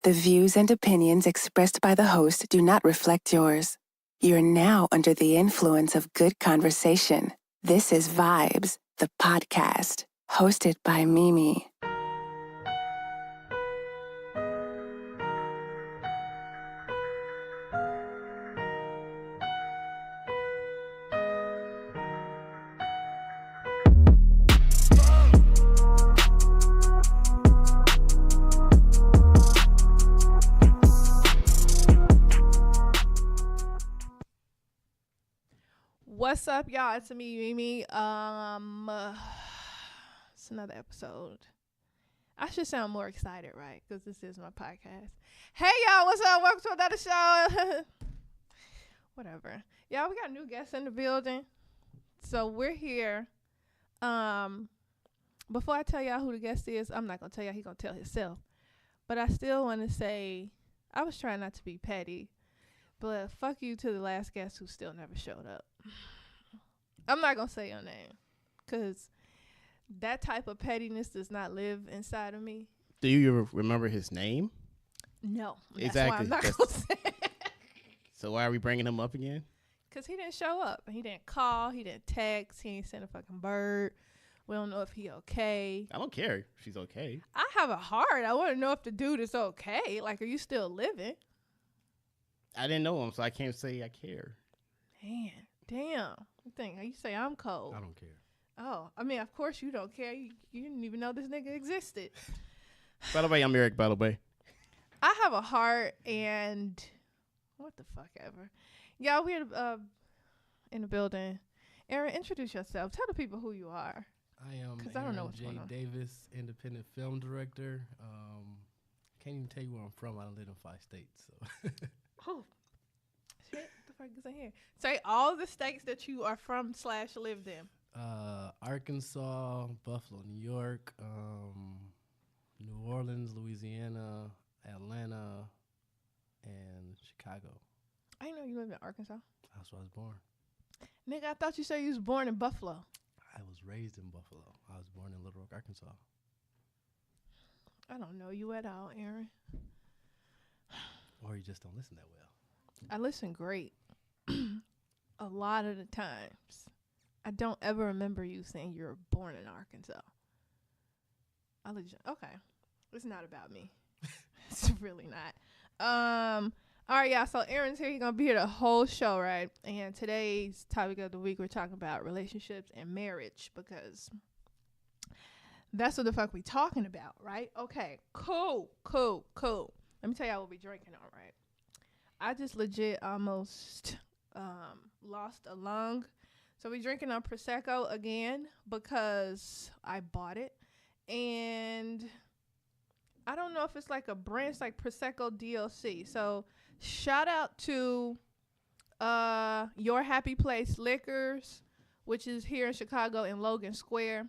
The views and opinions expressed by the host do not reflect yours. You're now under the influence of good conversation. This is Vibes, the podcast, hosted by Mimi. What's up, y'all? It's me, Mimi. It's another episode. I should sound more excited, right? Because this is my podcast. Hey, y'all, what's up? Welcome to another show. Whatever. Y'all, we got new guests in the building. So we're here. Before I tell y'all who the guest is, I'm not going to tell y'all. He's going to tell himself. But I still want to say, I was trying not to be petty. But fuck you to the last guest who still never showed up. I'm not going to say your name. Because that type of pettiness does not live inside of me. Do you remember his name? No. Exactly. That's why I'm not going to say it. So why are we bringing him up again? Because he didn't show up. He didn't call. He didn't text. He ain't sent a fucking bird. We don't know if he okay. I don't care if she's okay. I have a heart. I want to know if the dude is okay. Like, are you still living? I didn't know him, so I can't say I care. Man, damn. You say I'm cold. I don't care. Oh, I mean, of course you don't care. You didn't even know this nigga existed. By the way, I'm Eric, by the way. I have a heart and what the fuck ever. Y'all, we're in the building. Aaron, introduce yourself. Tell the people who you are. I am 'Cause I don't know Aaron what's J. going on. Davis, independent film director. Can't even tell you where I'm from. I live in 5 states. So Oh, shit. What the fuck is in here? Say all the states that you are from / lived in. Arkansas, Buffalo, New York, New Orleans, Louisiana, Atlanta, and Chicago. I didn't know you lived in Arkansas. That's where I was born. Nigga, I thought you said you was born in Buffalo. I was raised in Buffalo. I was born in Little Rock, Arkansas. I don't know you at all, Aaron. Or you just don't listen that well. I listen great. A lot of the times. I don't ever remember you saying you were born in Arkansas. Okay. It's not about me. It's really not. All right, y'all. So Aaron's here. He's going to be here the whole show, right? And today's topic of the week, we're talking about relationships and marriage because that's what the fuck we talking about, right? Okay. Cool. Let me tell y'all what we drinking on, right? I just legit almost lost a lung. So we drinking on Prosecco again because I bought it. And I don't know if it's like a brand. It's like Prosecco DLC. So shout out to Your Happy Place Liquors, which is here in Chicago in Logan Square.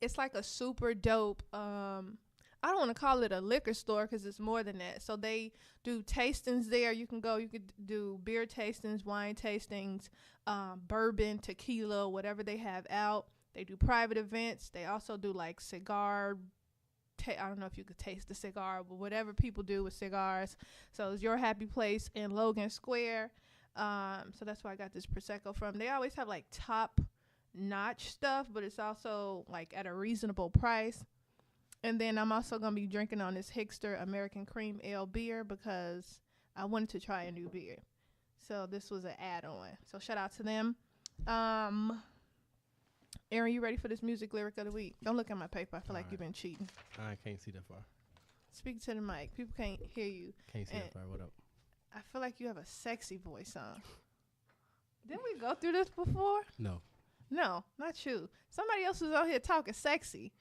It's like a super dope I don't want to call it a liquor store because it's more than that. So they do tastings there. You could do beer tastings, wine tastings, bourbon, tequila, whatever they have out. They do private events. They also do like cigar. I don't know if you could taste the cigar, but whatever people do with cigars. So it's Your Happy Place in Logan Square. So that's where I got this Prosecco from. They always have like top notch stuff, but it's also like at a reasonable price. And then I'm also going to be drinking on this Hickster American Cream Ale beer because I wanted to try a new beer. So this was an add-on. So shout out to them. Aaron, you ready for this music lyric of the week? Don't look at my paper. I feel like you've been cheating. I can't see that far. Speak to the mic. People can't hear you. Can't see that far. What up? I feel like you have a sexy voice on. Didn't we go through this before? No. No, not you. Somebody else was out here talking sexy.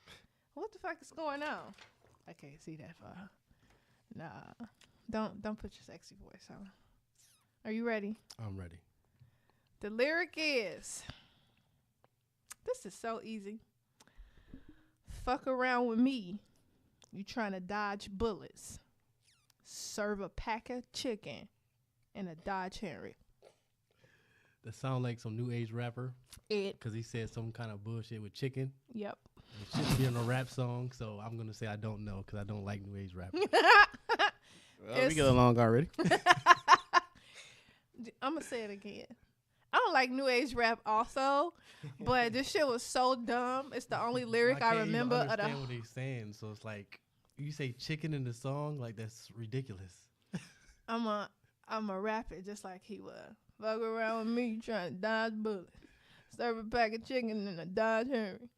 What the fuck is going on? I can't see that far. Nah. Don't put your sexy voice on. Are you ready? I'm ready. The lyric is, this is so easy. Fuck around with me. You trying to dodge bullets. Serve a pack of chicken and a Dodge Henry. That sound like some new age rapper. It. Because he said some kind of bullshit with chicken. Yep. It shouldn't be on a rap song, so I'm gonna say I don't know because I don't like new age rap. Well, we get along already. I'm gonna say it again. I don't like new age rap also, but this shit was so dumb. It's the only lyric I can't remember even of the. understand what he's saying, so it's like you say chicken in the song, like that's ridiculous. I'm a rap it just like he was. Fuck around with me trying to dodge bullets. Serve a pack of chicken in a Dodge Henry.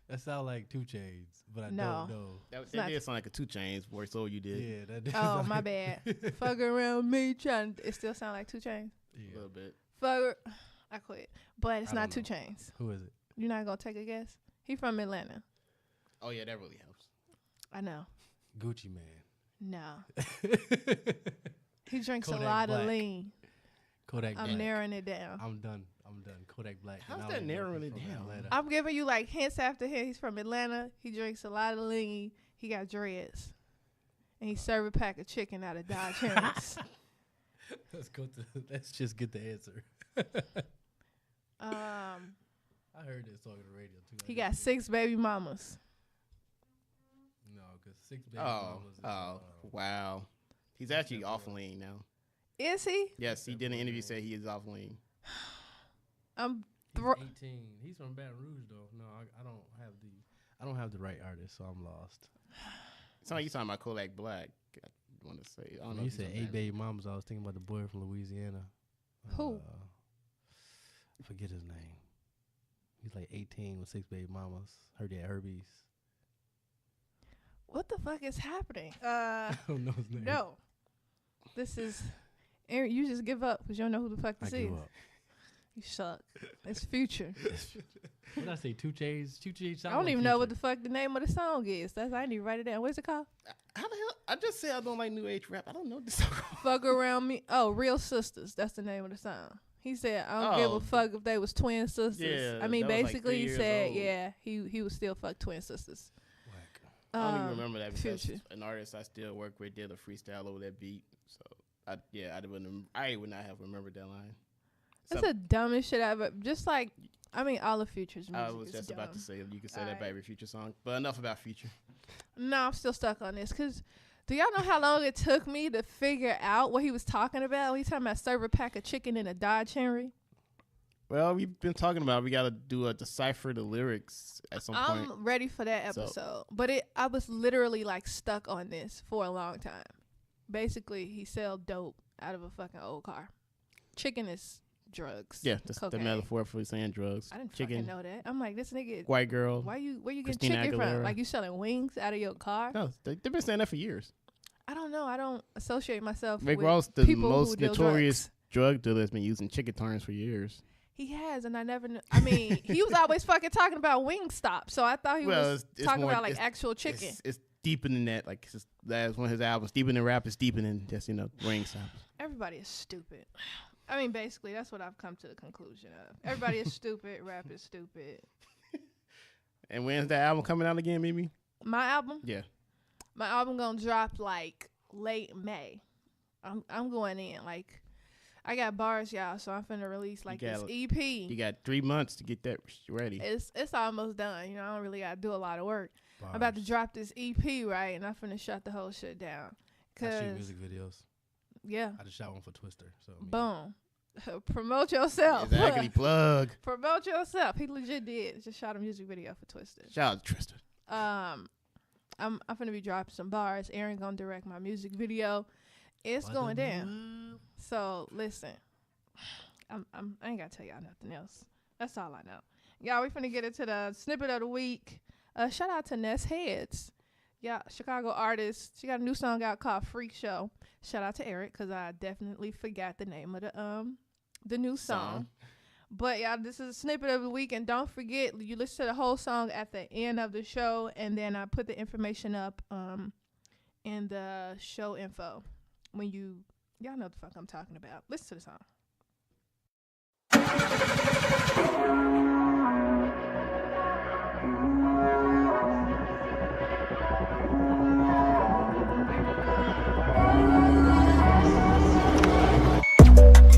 That sound like 2 Chainz, but I No. don't know. That did sound like a 2 Chainz voice, so you did. Yeah, that did Oh, sound my like- bad. Fuck around with me trying. It still sound like 2 Chainz. A Yeah. little bit. Fuck. I quit. But it's I not don't 2 know. Chainz. Who is it? You're not gonna take a guess. He from Atlanta. Oh yeah, that really helps. I know. Gucci Man. No. He drinks Kodak a lot Black. of lean. Kodak I'm Black. narrowing it down. I'm done. Kodak Black. How's and I that don't know if narrowing he's it from down? Atlanta. I'm giving you like hints after him. He's from Atlanta. He drinks a lot of lean. He got dreads. And he serve a pack of chicken out of Dodge Henry's. Let's just get the answer. I heard this song on the radio too. He got 6 baby mamas. No, because 6 baby Oh, mamas is, wow. He's actually off lean now. Is he? Yes, he did an interview say he is off lean. I'm he's thro- 18. He's from Baton Rouge though. No, I don't have the right artist, so I'm lost. It's not like you talking about Kodak Black. I want to say. I don't know. When you if he's said from 8 Baton- baby mamas, I was thinking about the boy from Louisiana. Who? I forget his name. He's like 18 with 6 baby mamas. Her dad herpes. What the fuck is happening? I don't know his name. No. This is Aaron, you just give up because you don't know who the fuck I this give is. up. You suck. It's Future. What did I say? 2 Chainz? 2 Chainz. I don't even know what the fuck the name of the song is. That's I need to write it down. What's it called? How the hell? I just said I don't like new age rap. I don't know this song. Fuck Around Me. Oh, Real Sisters. That's the name of the song. He said, I don't give Oh. a fuck if they was twin sisters. Yeah, I mean, that was like basically 3 he years said, old. yeah, he would still fuck twin sisters. Whack. I don't even remember that because Future. an artist I still work with did a freestyle over that beat. So I would not have remembered that line. That's So, the dumbest shit I've ever. Just like, I mean, all of Future's music I was is just dumb. about to say you can say that about Alright. every Future song. But enough about Future. No, I'm still stuck on this because do y'all know how long it took me to figure out what he was talking about? He's talking about serve a pack of chicken in a Dodge Henry. Well, we've been talking about we got to do a decipher the lyrics at some point. I'm ready for that So- episode. But I was literally like stuck on this for a long time. Basically, he sell dope out of a fucking old car. Chicken is drugs. Yeah, that's the cocaine. metaphor for saying drugs. I didn't Chicken, fucking know that. I'm like, this nigga, white girl. where you getting Christina chicken from? Aguilera. Like you selling wings out of your car? No, they've been saying that for years. I don't know. I don't associate myself Rick with Ross, the people who most deal notorious drugs. drug dealer, has been using chicken turns for years. He has, and I never knew. I mean, he was always fucking talking about Wingstop, so I thought he was it's talking more- about like it's- actual chicken. It's deeper than that. Like that's one of his albums. Deeper than rap is deeper than just ring stops. Everybody is stupid. I mean, basically, that's what I've come to the conclusion of. Everybody is stupid. Rap is stupid. And when's that album coming out again, Mimi? My album, Yeah. my album gonna drop like late May. I'm going in like. I got bars, y'all, so I'm finna release like this got- EP. You got 3 months to get that ready. It's almost done. You know, I don't really gotta do a lot of work. I'm about to drop this EP, right, and I'm finna shut the whole shit down. I shoot Cause music videos. yeah, I just shot one for Twister. So I mean, boom, promote yourself. Exactly. Plug. Promote yourself. He legit did. Just shot a music video for Twisted. Shout out to Tristan. I'm finna be dropping some bars. Aaron gonna direct my music video. It's going down. So listen, I ain't gotta tell y'all nothing else. That's all I know. Y'all, we finna get into the snippet of the week. Shout out to Ness Heads. Yeah, Chicago artist. She got a new song out called Freak Show. Shout out to Eric, cause I definitely forgot the name of the new song. But y'all, this is a snippet of the week, and don't forget you listen to the whole song at the end of the show, and then I put the information up in the show info when y'all know what the fuck I'm talking about. Listen to the song.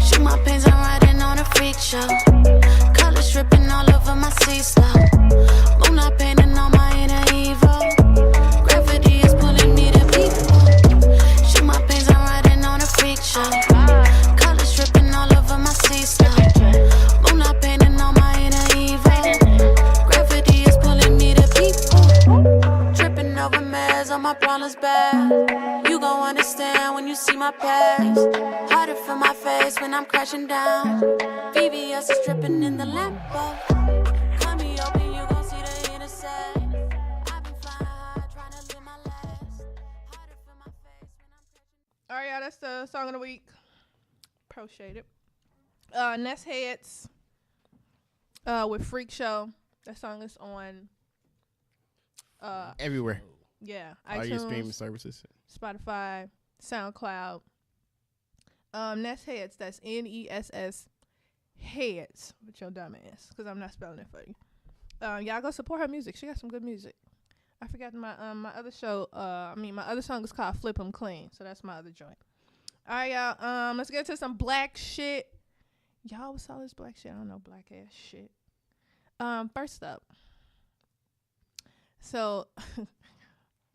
Shoot my pants, I'm riding on a freak show. Colors dripping all over my C-slow. Moonlight painting on my you see my past. Harder for my face when I'm crashing down. VVS is dripping in the Lambo. Cut me open, you gon' see the inner side. I've been flying high, trying to live my last. Harder for my face when I'm crashing. All right, y'all, that's the song of the week. Appreciate it. Nest Heads with Freak Show. That song is on Everywhere. iTunes, All your streaming services. Spotify, SoundCloud. Nest Heads, that's Ness Heads with your dumb ass, because I'm not spelling it for you. Y'all go support her music. She got some good music. I forgot my other show. My other song is called Flip 'Em Clean, so that's my other joint. All right, y'all. Let's get to some black shit. Y'all saw this black shit? I don't know black ass shit. First up. So,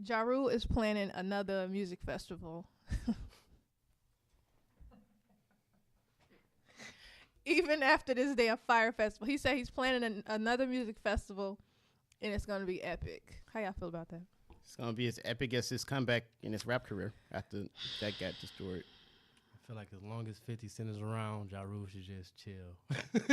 Ja Rule is planning another music festival. Even after this damn Fire Festival. He said he's planning another music festival, and it's going to be epic. How y'all feel about that? It's going to be as epic as his comeback in his rap career after that got destroyed. I feel like as long as 50 Cent is around, Ja Rule should just chill.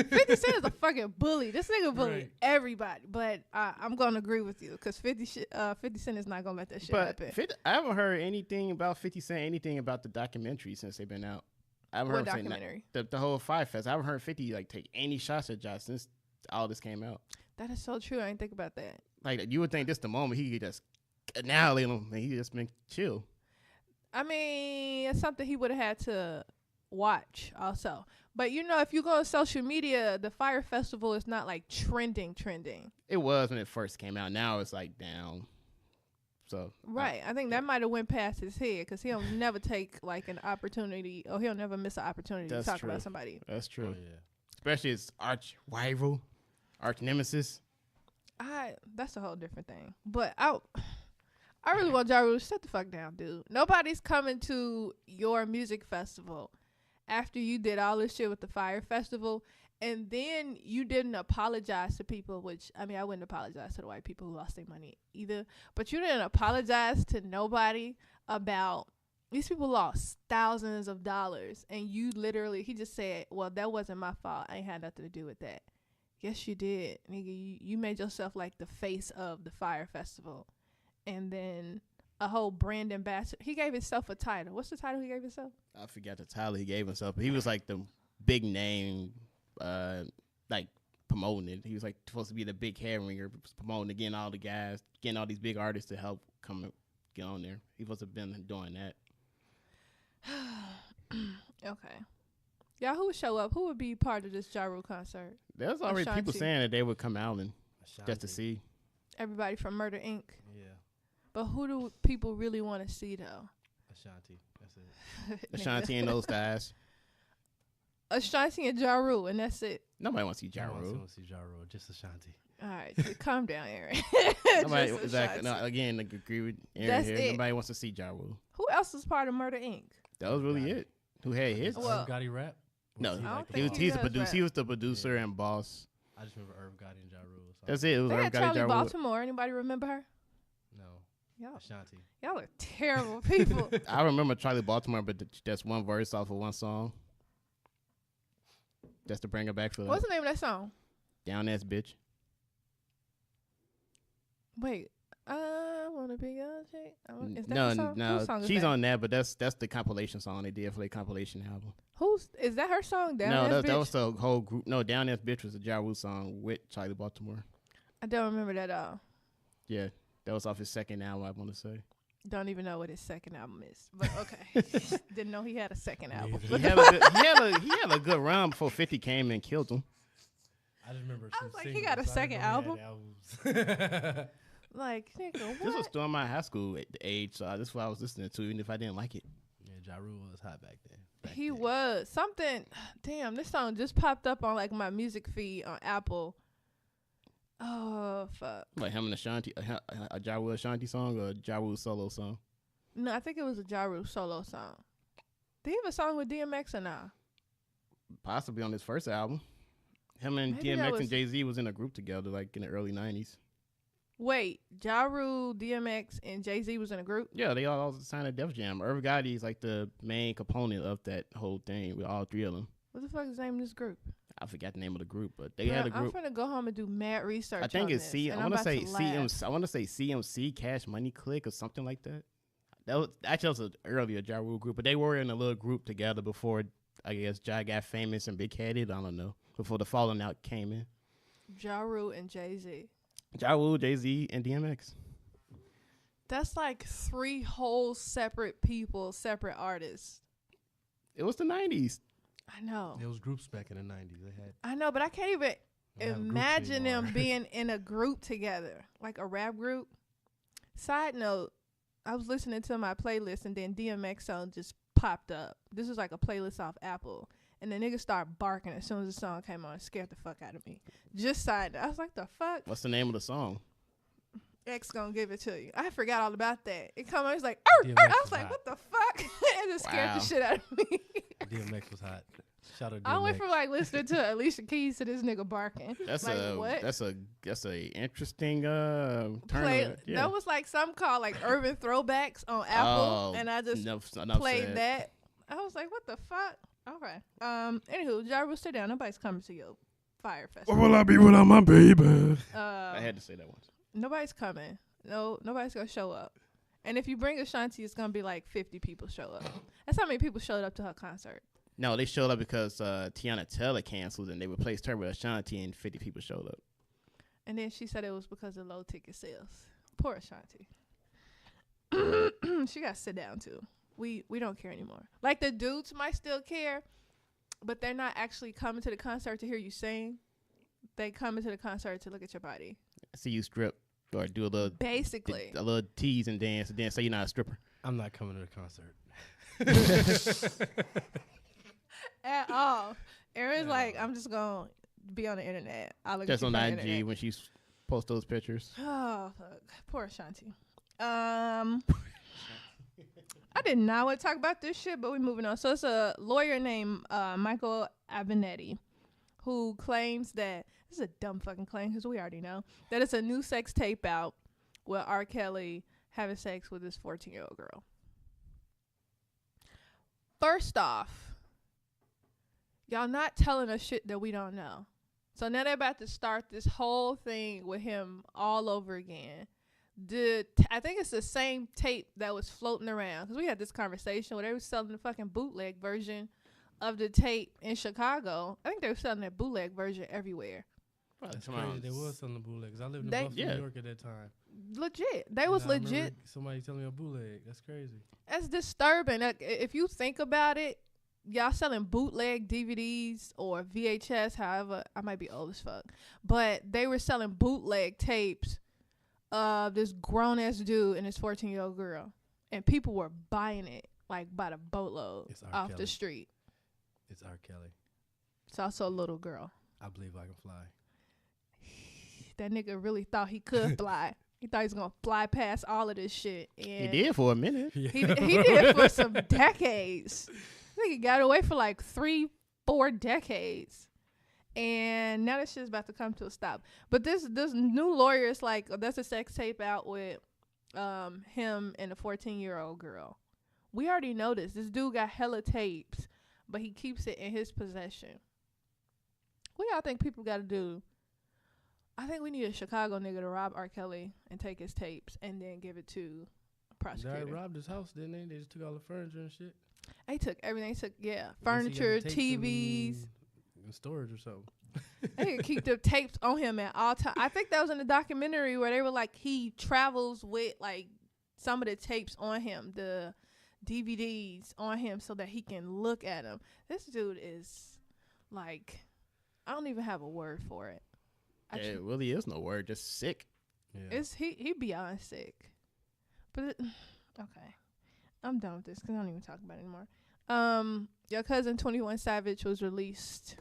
50 Cent is a fucking bully. This nigga bully Right. everybody. But I'm going to agree with you because 50 Cent is not going to let that shit happen. I haven't heard anything about 50 Cent, anything about the documentary since they've been out. I haven't What heard him say documentary? the whole Fire Fest. I haven't heard 50 like take any shots at Josh since all this came out. That is so true. I didn't think about that. Like you would think this the moment he could just annihilate him and he just been chill. I mean, it's something he would have had to watch also. But, you know, if you go on social media, the Fire Festival is not, like, trending. It was when it first came out. Now it's like down. So Right. I think that might have went past his head because he'll never take, like, an opportunity or he'll never miss an opportunity to That's talk true. about somebody. That's Oh, true. yeah. Especially his arch rival, arch nemesis. That's a whole different thing. But I really want Ja Rule to shut the fuck down, dude. Nobody's coming to your music festival after you did all this shit with the Fire Festival, and then you didn't apologize to people, which, I mean, I wouldn't apologize to the white people who lost their money either, but you didn't apologize to nobody about these people lost thousands of dollars, and you literally, he just said, well, that wasn't my fault. I ain't had nothing to do with that. Yes, you did. Nigga, you made yourself like the face of the Fire Festival. And then a whole brand ambassador. He gave himself a title. What's the title he gave himself? I forgot the title he gave himself, but he was like the big name, like promoting it. He was like supposed to be the big hair ringer, promoting it, getting all the guys, getting all these big artists to help come get on there. He must have been doing that. Okay. Y'all, who would show up? Who would be part of this Ja Rule concert? There's already people Ashanti. saying that they would come out and just to Ashanti. see. Everybody from Murder Inc. Yeah, But who do people really want to see, though? Ashanti. That's it. Ashanti and those guys. Ashanti and Ja Rule, and that's it. Nobody wants to see Ja I want Rule. to see Ja Rule, just Ashanti. All right, so calm down, Aaron. Nobody Just exactly. Ashanti. No, again, like, agree with Aaron That's here. it. Nobody wants to see Ja Rule. Who else is part of Murder Inc.? That was really Got it. Who had his? Well- Irv Gotti rap? No, Was he I don't like the think boss? he he's the does producer. rap. He was the producer and boss. I just remember Irv Gotti and Ja Rule. So That's it. It was They Irv had Gotti, Charlie Ja Rule. Baltimore. Anybody remember her? No, Y'all, Ashanti. y'all are terrible people. I remember Charlie Baltimore, but that's one verse off of one song. Just to bring her back for What's the name of that song? Down Ass Bitch. Wait, I wanna be your chick. Is that No, the song? no, Whose song is she's that? on that, but that's the compilation song they did for their compilation album. Is that her song? Down No, Ass that Bitch? was the whole group. No, Down Ass Bitch was a Ja Rule song with Charlie Baltimore. I don't remember that at all. Yeah, that was off his second album, I want to say. Don't even know what his second album is. But okay, didn't know he had a second album. Neither. He had a good run before 50 came and killed him. I just remember. I some was like, he singles. got a I didn't second know he had albums. Like, nigga, This was what? still my high school age, so this is what I was listening to, even if I didn't like it. Yeah, Ja Rule was hot back then. He was something. Damn, this song just popped up on like my music feed on Apple. Oh fuck! Like him and Ashanti, a Ja Rule Ashanti song or a Ja Rule solo song. No, I think it was a Ja Rule solo song. Did he have a song with DMX or nah? Possibly on his first album. Him and Maybe that DMX was- and Jay-Z was in a group together like in the early 90s. Wait, Ja Rule, DMX, and Jay-Z was in a group? Yeah, they all signed a Def Jam. Irv Gotti is like the main component of that whole thing with all three of them. What the fuck is the name of this group? I forgot the name of the group, but they had a I'm group. finna go home and do mad research. I think on it's this, C. and I I'm want to about say laugh. CMC. I want to say CMC, Cash Money Click, or something like that. That was an earlier Ja Rule group, but they were in a little group together before I guess Ja got famous and big headed. I don't know, before the Falling Out came in. Ja Rule and Jay-Z. Ja Rule, Jay-Z, and DMX. That's like 3 whole separate people, separate artists. It was the 90s. I know. There was groups back in the 90s. They had. I know, but I can't even They don't have groups imagine them anymore. being in a group together, like a rap group. Side note, I was listening to my playlist and then DMX song just popped up. This was like a playlist off Apple. And the nigga started barking as soon as the song came on. It scared the fuck out of me. Just side note. I was like, the fuck? What's the name of the song? X gonna give it to you. I forgot all about that. It come on, it's like, DMX I was was like, hot. what the fuck? It just scared Wow. the shit out of me. DMX was hot. Shout out I went DMX. from like listening to Alicia Keys to this nigga barking. That's like, a what? that's a interesting turn. Play, Yeah. That was like some called like urban throwbacks on Apple, Oh, and I just enough played said. that. I was like, what the fuck? Okay. Anywho, Ja Rule, sit down. Nobody's coming to your fire festival. will I be without my baby? I had to say that once. Nobody's coming. No, nobody's gonna show up. And if you bring Ashanti, it's gonna be like 50 people show up. That's how many people showed up to her concert. No, they showed up because Tiana Taylor canceled and they replaced her with Ashanti, and 50 people showed up. And then she said it was because of low ticket sales. Poor Ashanti. She got to sit down too. We don't care anymore. Like the dudes might still care, but they're not actually coming to the concert to hear you sing. They come into the concert to look at your body. See you strip or do a Basically. little tease and dance, and then say you're not a stripper. I'm not coming to the concert. At all. Aaron's like, I'm just going to be on the internet. I'll look Just at you on from the IG internet. when she posts those pictures. Oh, fuck. Poor Ashanti. I did not want to talk about this shit, but we're moving on. So it's a lawyer named Michael Avenatti who claims that, this is a dumb fucking claim because we already know, that it's a new sex tape out with R. Kelly having sex with this 14-year-old girl. First off, y'all not telling us shit that we don't know. So now they're about to start this whole thing with him all over again. I think it's the same tape that was floating around because we had this conversation where they were selling the fucking bootleg version of the tape in Chicago. I think they were selling that bootleg version everywhere. That's Come crazy. on. There was some bootlegs. I lived in They- Buffalo, Yeah. New York at that time. Legit. They And was I remember legit. Somebody telling me a bootleg. That's crazy. That's disturbing. Like, if you think about it, y'all selling bootleg DVDs or VHS, however, I might be old as fuck, but they were selling bootleg tapes of this grown-ass dude and this 14-year-old girl. And people were buying it, like, by the boatload It's R. off Kelly. the street. It's R. Kelly. It's also a little girl. I believe I can fly. That nigga really thought he could fly. He thought he was going to fly past all of this shit. And He did for a minute. He did for some decades. I think he got away for like 3-4 decades. And now this shit's about to come to a stop. But this new lawyer is like, there's a sex tape out with him and a 14-year-old girl. We already know this. This dude got hella tapes, but he keeps it in his possession. What y'all think people got to do? I think we need a Chicago nigga to rob R. Kelly and take his tapes and then give it to a They prosecutor. already robbed his house, didn't they? They just took all the furniture and shit. They took everything. They took, I guess he got furniture, the tapes TVs. in storage or something. They could keep the tapes on him at all times. I think that was in the documentary where they were like, he travels with like some of the tapes on him, the DVDs on him so that he can look at them. This dude is like, I don't even have a word for it. There really is no word, just sick. Yeah. It's he beyond sick. But okay, I'm done with this because I don't even talk about it anymore. Your cousin 21 Savage was released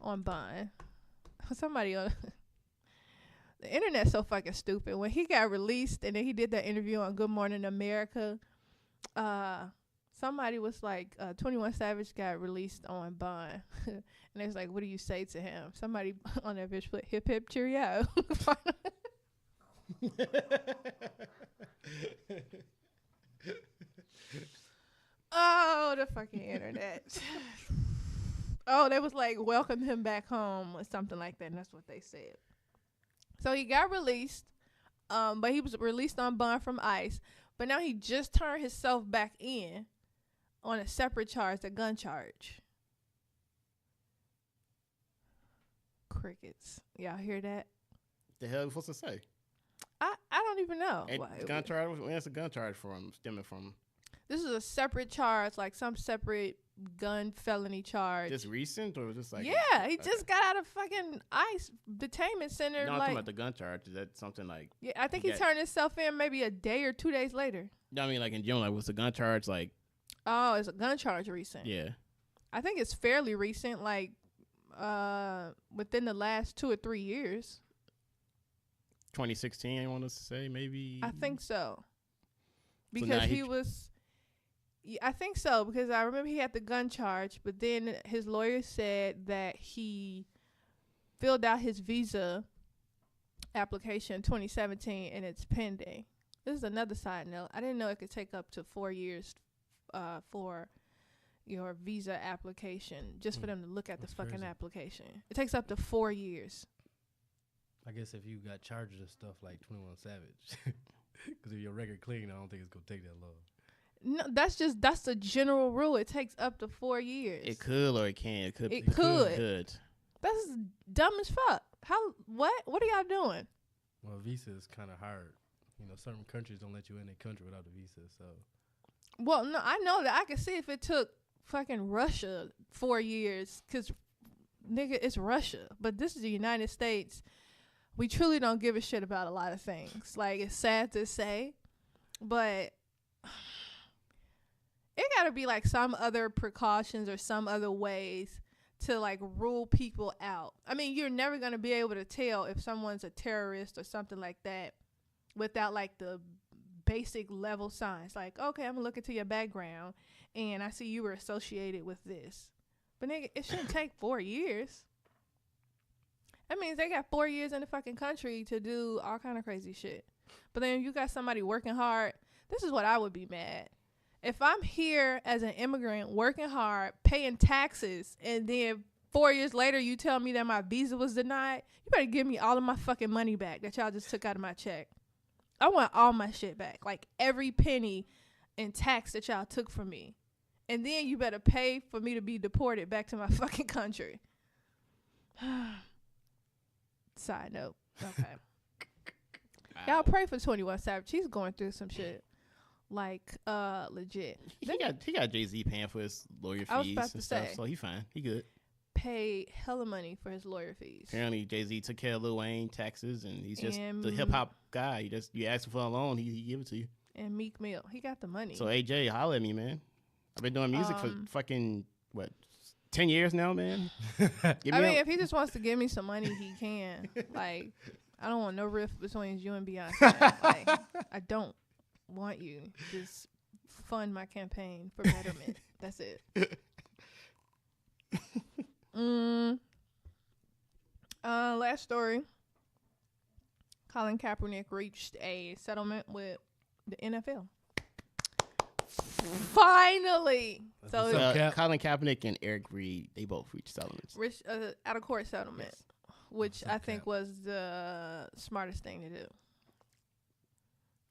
on bond. Somebody on the internet's so fucking stupid. When he got released and then he did that interview on Good Morning America, somebody was like, 21 Savage got released on bond. And they was like, what do you say to him? Somebody on that bitch put hip hip cheerio. Oh, the fucking internet. Oh, they was like, welcome him back home or something like that. And that's what they said. So he got released, but he was released on bond from ICE. But now he just turned himself back in on a separate charge, a gun charge. Crickets. Y'all hear that? The hell are we supposed to say? I don't even know. And gun charge. Where's the gun charge from? Stemming from? This is a separate charge, like some separate gun felony charge. Just recent, or was this like? Yeah, he just got out of fucking ICE detainment center. No, I'm like, talking about the gun charge. Is that something like? Yeah, I think he turned himself in maybe a day or 2 days later. No, I mean like in general, like what's the gun charge like? Oh, it's a gun charge recent. Yeah. I think it's fairly recent, like within the last 2 or 3 years. 2016, I want to say maybe. I think so. So Because now he was. Yeah, I think so, because I remember he had the gun charge, but then his lawyer said that he filled out his visa application in 2017 and it's pending. This is another side note. I didn't know it could take up to 4 years for your visa application, just for them to look at the fucking crazy. application. It takes up to 4 years. I guess if you got charges and stuff like 21 Savage, because if your record clean, I don't think it's gonna take that long. No, that's the general rule. It takes up to 4 years. It could or it can. It could. It could. Could. That's dumb as fuck. How? What are y'all doing? Well, visa is kind of hard. You know, certain countries don't let you in their country without a visa. So Well, no, I know that. I can see if it took fucking Russia 4 years, because, nigga, it's Russia. But this is the United States. We truly don't give a shit about a lot of things. Like, it's sad to say, but it gotta be like some other precautions or some other ways to like rule people out. I mean, you're never gonna be able to tell if someone's a terrorist or something like that without like the basic level signs. Like, okay, I'm gonna look into your background and I see you were associated with this. But nigga, it shouldn't take 4 years. That means they got 4 years in the fucking country to do all kind of crazy shit. But then you got somebody working hard. This is what I would be mad. If I'm here as an immigrant working hard, paying taxes, and then 4 years later you tell me that my visa was denied, you better give me all of my fucking money back that y'all just took out of my check. I want all my shit back. Like every penny in tax that y'all took from me. And then you better pay for me to be deported back to my fucking country. Side note. Okay. Y'all pray for 21 Savage. He's going through some shit. Like, legit. He got Jay-Z paying for his lawyer I was fees about to and stuff, say. so he fine. He good. Pay hella money for his lawyer fees. Apparently, Jay-Z took care of Lil Wayne taxes, and he's just And the hip hop guy. You ask him for a loan, he give it to you. And Meek Mill. He got the money. So AJ, holla at me, man. I've been doing music for fucking 10 years now, man. Give I me mean, if he just wants to give me some money, he can. Like, I don't want no rift between you and Beyonce. Like, I don't want you. Just fund my campaign for betterment. That's it. Last story. Colin Kaepernick reached a settlement with the NFL. Finally. That's So what's up, Cap. Colin Kaepernick and Eric Reed, they both reached settlements. out of court settlement, Yes. which What's up, I think Cap? was the smartest thing to do.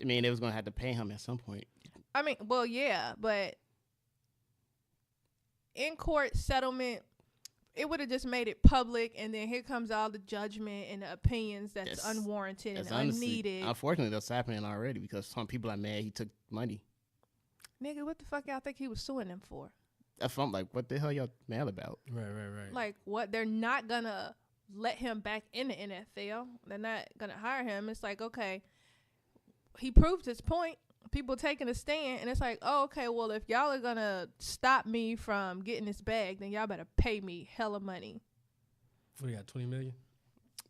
I mean, they was gonna have to pay him at some point. I mean, well, yeah, but in court settlement, it would have just made it public, and then here comes all the judgment and the opinions that's Yes. unwarranted That's and honestly- unneeded. Unfortunately, that's happening already because some people are mad he took money. Nigga, what the fuck y'all think he was suing them for? That's why I'm like, what the hell y'all mad about? Right. Like, what? They're not gonna let him back in the NFL. They're not gonna hire him. It's like, okay, he proved his point. People taking a stand, and it's like, oh, okay, well, if y'all are gonna stop me from getting this bag, then y'all better pay me hella money. What do you got, 20 million?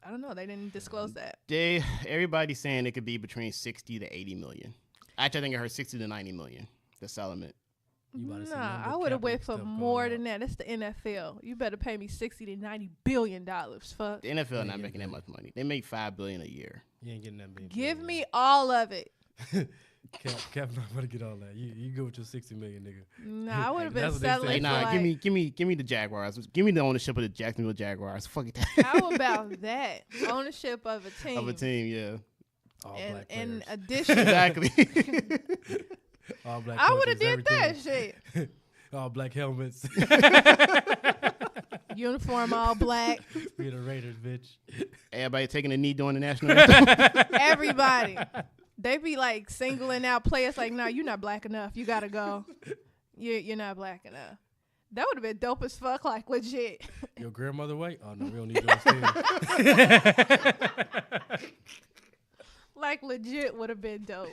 I don't know. They didn't disclose that. Everybody's saying it could be between 60 to 80 million. Actually, I think I heard 60 to 90 million. The settlement. You about to see Nah, number I would have Kaepernick waited for stuff going more out. than that. It's the NFL. You better pay me $60 to $90 billion. Fuck. The NFL Yeah, not yeah, making yeah. that much money. They make $5 billion a year. You ain't getting that many. Give me all of it. Cap not about to get all that. You go with your 60 million, nigga. Nah, I would have been That's what they say. settling Hey, for nah, like, give me the Jaguars. Give me the ownership of the Jacksonville Jaguars. Fuck it. how about that? Ownership of a team. Of a team, yeah. All And black in players. addition, Exactly. All black I would have coaches, did that everything. shit. All black helmets. Uniform all black. We the Raiders, bitch. Everybody taking a knee during the national anthem. Everybody. They be like singling out players like, nah, you're not black enough. You gotta go. You're not black enough. That would have been dope as fuck, like legit. Your grandmother white? Oh no, we don't need to understand. Like legit would have been dope.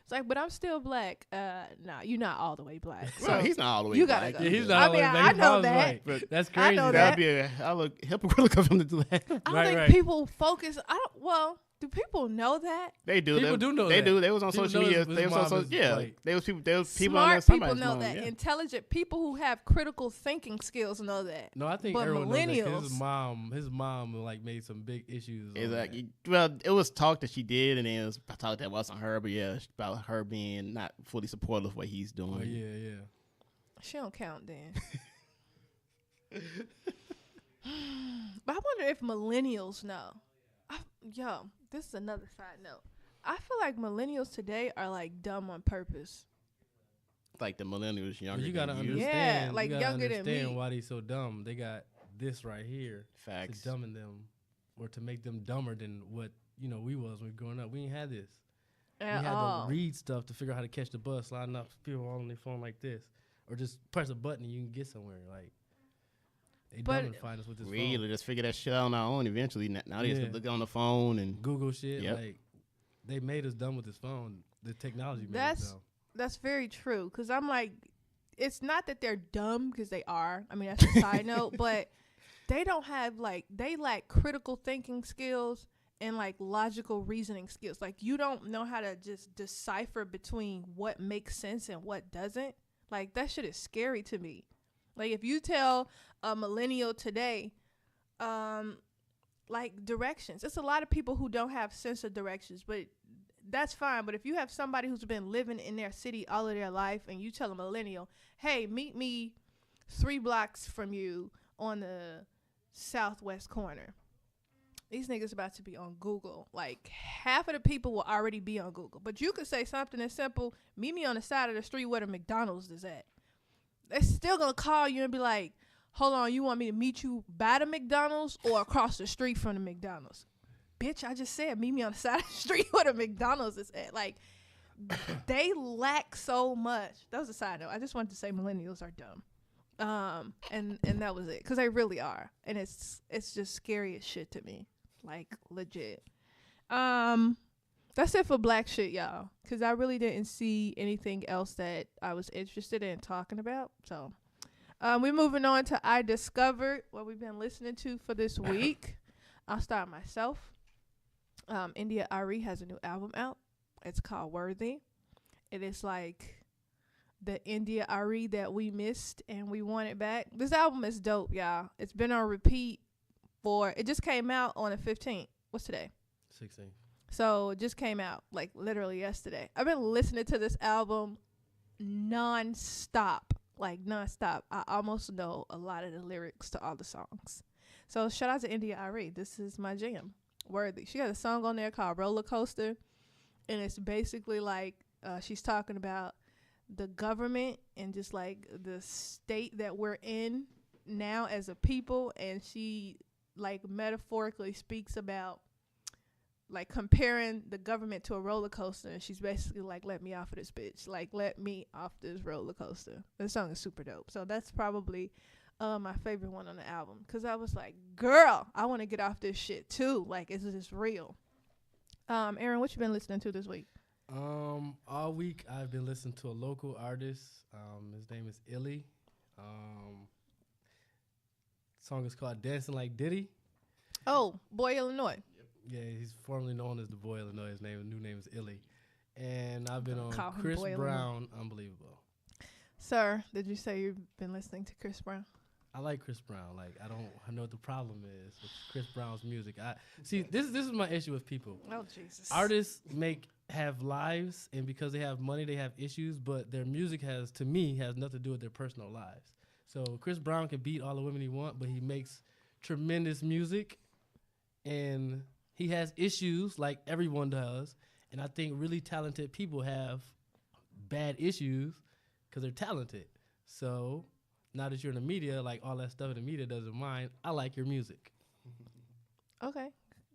It's like, but I'm still black. Nah, you're not all the way black. So Well, he's not all the way you black. gotta go. Yeah, he's I not all the mean, way black. I His know mom's that. white. But That's I crazy. know That'd be I look hypocritical of him to do that. I don't Right, think right. people focus. Well, do people know that? They do. People do know They that. do. They was on People social know media. his They was on mom social. is Yeah. white. There was people on there. Smart people Somebody's know mom, that. yeah. Intelligent people who have critical thinking skills know that. No, I think But everyone knows that 'cause millennials- his mom like made some big issues. on Exactly. Well, it was talk that she did, and then it was talk that wasn't her. But yeah, about her being not fully supportive of what he's that. doing. Oh yeah, yeah. She don't count then. But I wonder if millennials know. Yo, this is another side note. I feel like millennials today are like dumb on purpose. Like the millennials But younger you gotta than you. understand. Yeah, like you gotta younger than understand me. why they so dumb. They got this right here Facts. to dumb them, or to make them dumber than what we was when we growing up. We ain't had this. We At had all. to read stuff to figure out how to catch the bus, sliding up people all on their phone like this, or just press a button and you can get somewhere. Like they But- dumb and find us with this We phone. just figure that shit out on our own eventually. Now they Yeah. just look on the phone and Google shit. Yep. Like they made us dumb with this phone. The technology made us That's dumb. That's very true. Cause I'm like, it's not that they're dumb, because they are. I mean, that's a side note, but they don't have they lack critical thinking skills and like logical reasoning skills. Like you don't know how to just decipher between what makes sense and what doesn't. Like that shit is scary to me. Like if you tell a millennial today, like directions, it's a lot of people who don't have sense of directions, but that's fine. But if you have somebody who's been living in their city all of their life and you tell a millennial, hey, meet me 3 blocks from you on the southwest corner, these niggas about to be on Google. Like half of the people will already be on Google. But you could say something as simple, meet me on the side of the street where the McDonald's is at. They're still gonna call you and be like, hold on, you want me to meet you by the McDonald's or across the street from the McDonald's? Bitch, I just said meet me on the side of the street where the McDonald's is at. Like, they lack so much. That was a side note. I just wanted to say millennials are dumb. And that was it, because they really are. And it's just scary as shit to me. Like, legit. That's it for black shit, y'all, because I really didn't see anything else that I was interested in talking about. So we're moving on to I Discovered, what we've been listening to for this week. I'll start myself. India Ari has a new album out. It's called Worthy. It is like the India Ari that we missed and we want it back. This album is dope, y'all. It's been on repeat it just came out on the 15th. What's today? 16. So it just came out like literally yesterday. I've been listening to this album non-stop. I almost know a lot of the lyrics to all the songs. So shout out to India Ari. This is my jam. Worthy. She got a song on there called Roller Coaster, and it's basically like she's talking about the government and just like the state that we're in now as a people, and she like metaphorically speaks about like comparing the government to a roller coaster, and she's basically like, let me off of this bitch, like let me off this roller coaster. This song is super dope. So that's probably my favorite one on the album, because I was like, girl, I want to get off this shit too. Like, is this real? Aaron, what you been listening to this week? All week I've been listening to a local artist. His name is Illy. Song is called Dancing Like Diddy. Oh, Boy Illinois. Yeah, he's formerly known as the Boy Illinois. His new name is Illy. And I've been Don't on call him Chris Boy Brown. Unbelievable. Sir, did you say you've been listening to Chris Brown? I like Chris Brown. Like I know what the problem is with Chris Brown's music. I see this is my issue with people. Oh Jesus. Artists have lives, and because they have money, they have issues. But their music has nothing to do with their personal lives. So Chris Brown can beat all the women he wants, but he makes tremendous music, and he has issues like everyone does. And I think really talented people have bad issues because they're talented. So now that you're in the media, like all that stuff in the media doesn't mind. I like your music. Okay.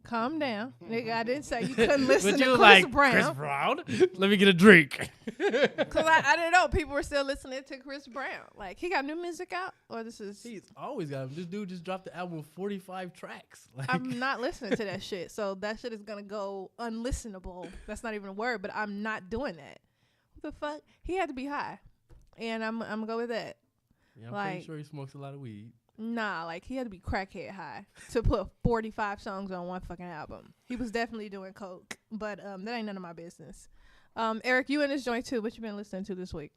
Calm down. Nigga, I didn't say you couldn't listen But to you Chris like Brown. Chris Brown? Let me get a drink. Because I didn't know people were still listening to Chris Brown. Like, he got new music out? Or this is... He's always got him. This dude just dropped the album with 45 tracks. Like, I'm not listening to that shit. So that shit is going to go unlistenable. That's not even a word, but I'm not doing that. What the fuck? He had to be high. And I'm going to go with that. yeah, I'm like- pretty sure he smokes a lot of weed. Nah, like, he had to be crackhead high to put 45 songs on one fucking album. He was definitely doing coke, but that ain't none of my business. Eric, you in this joint too. What you been listening to this week?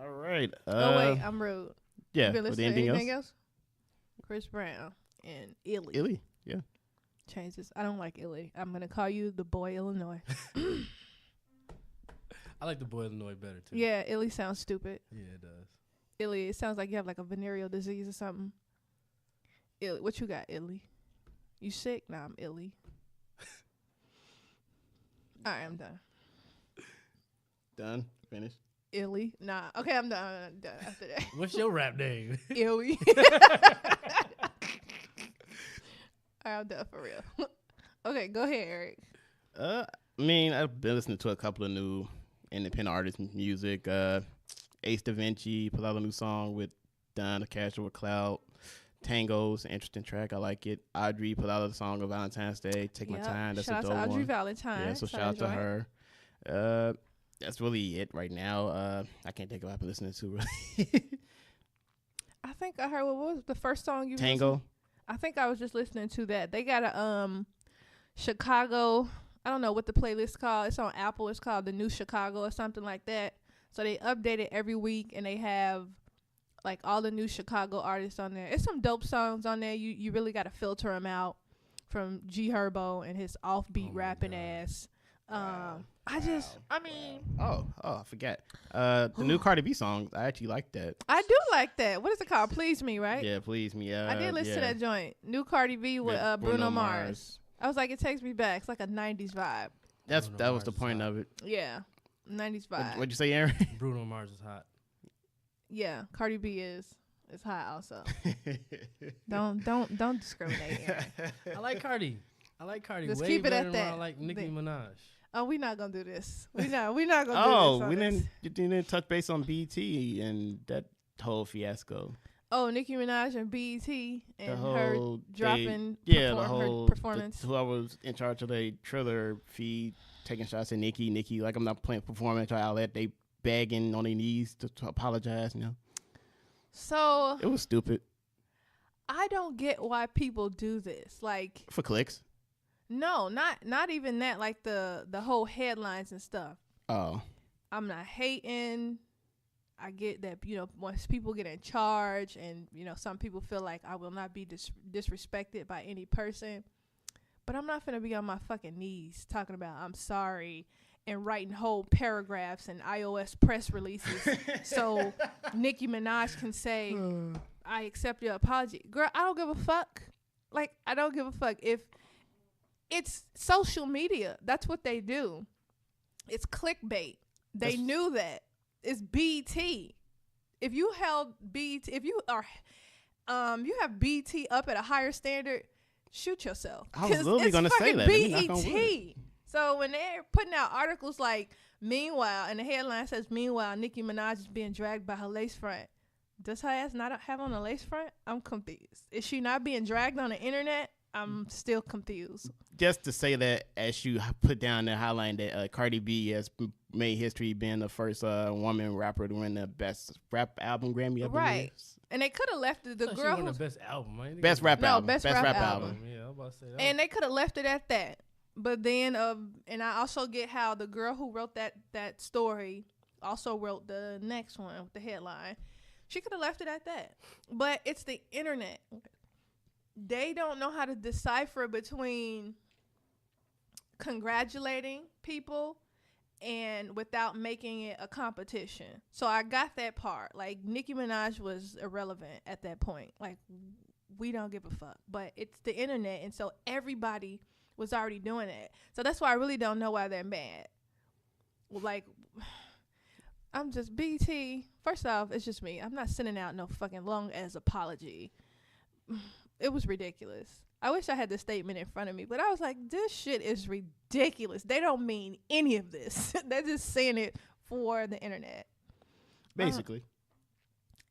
All right. Oh, wait, I'm rude. Yeah. You been With listening to anything anything else? else? Chris Brown and Illy. Illy. Yeah. Changes. I don't like Illy. I'm going to call you the boy Illinois. I like the Boy Illinois better, too. Yeah, Illy sounds stupid. Yeah, it does. Illy, it sounds like you have like a venereal disease or something. Illy, what you got, Illy? You sick? Nah, I'm Illy. All right, I'm done. Done. Finished. Illy? Nah. Okay, I'm done. I'm done after that. What's your rap name? Illy. All right, I'm done for real. Okay, go ahead, Eric. I mean, I've been listening to a couple of new independent artists' music. Ace Da Vinci put out a new song with Don Castro with Cloud. Tango's an interesting track. I like it. Audrey put out a song on Valentine's Day. Take My Yep. Time. That's Shout a out dope to Audrey one. Valentine. Yeah, so shout out to her. That's really it right now. I can't think of what I've been listening to really. I think I heard what was the first song you Tango. listened- I think I was just listening to that. They got a Chicago, I don't know what the playlist called. It's on Apple. It's called The New Chicago or something like that. So they update it every week and they have like all the new Chicago artists on there. It's some dope songs on there. You really got to filter them out from G Herbo and his offbeat Oh my rapping God. ass. Wow. I mean, Oh, I forgot. The new Cardi B song. I actually like that. I do like that. What is it called? Please Me, right? Yeah, please me. I did listen to yeah. that joint. New Cardi B with With Bruno Mars. I was like, it takes me back. It's like a 90s vibe. That was Bruno the Mars point is of it. Yeah. 90s vibe. What'd you say, Aaron? Bruno Mars is hot. Yeah, Cardi B is hot also. Don't discriminate. Aaron. I like Cardi. I like Cardi. Just way keep it better at than I that. like Nicki Then- Minaj. Oh, we not gonna do this. We not gonna do this. Oh, on we this. didn't touch base on BT and that whole fiasco. Oh, Nicki Minaj and BET The and whole her dropping the her whole performance. whoever was in charge of the Triller feed taking shots at Nicki, like I'm not playing performing at your outlet. They begging on their knees to apologize. So It was stupid I don't get why people do this. Like, for clicks. no, not even that. Like the whole headlines and stuff. Oh, I'm not hating. I get that, once people get in charge and, some people feel like I will not be disrespected by any person. But I'm not finna be on my fucking knees talking about I'm sorry and writing whole paragraphs and iOS press releases so Nicki Minaj can say, I accept your apology. Girl, I don't give a fuck. Like, I don't give a fuck. If it's social media, that's what they do. It's clickbait. They That's- knew that. It's BT. If you held BT, if you are, you have BT up at a higher standard, shoot yourself. I was 'Cause literally it's gonna say fucking that. Let me knock on BET. So when they're putting out articles like, meanwhile, and the headline says, meanwhile, Nicki Minaj is being dragged by her lace front. Does her ass not have on a lace front? I'm confused. Is she not being dragged on the internet? I'm still confused. just to say that as you put down the highline that Cardi B has made history being the first woman rapper to win the best rap album Grammy. I believe. Right. And they could have left it. The Thought she girl won who's the best album. I ain't Best rap No, album. best rap album. Yeah, I was about to say that. And they could have left it at that. But then, and I also get how the girl who wrote that story also wrote the next one with the headline. She could have left it at that. But it's the internet. They don't know how to decipher between congratulating people and without making it a competition. So I got that part. Like, Nicki Minaj was irrelevant at that point. Like, we don't give a fuck. But it's the internet, and so everybody was already doing it. So that's why I really don't know why they're mad. Like, I'm just BT. First off, it's just me. I'm not sending out no fucking long ass apology. It was ridiculous. I wish I had the statement in front of me, but I was like, this shit is ridiculous. They don't mean any of this. They're just saying it for the internet. Basically.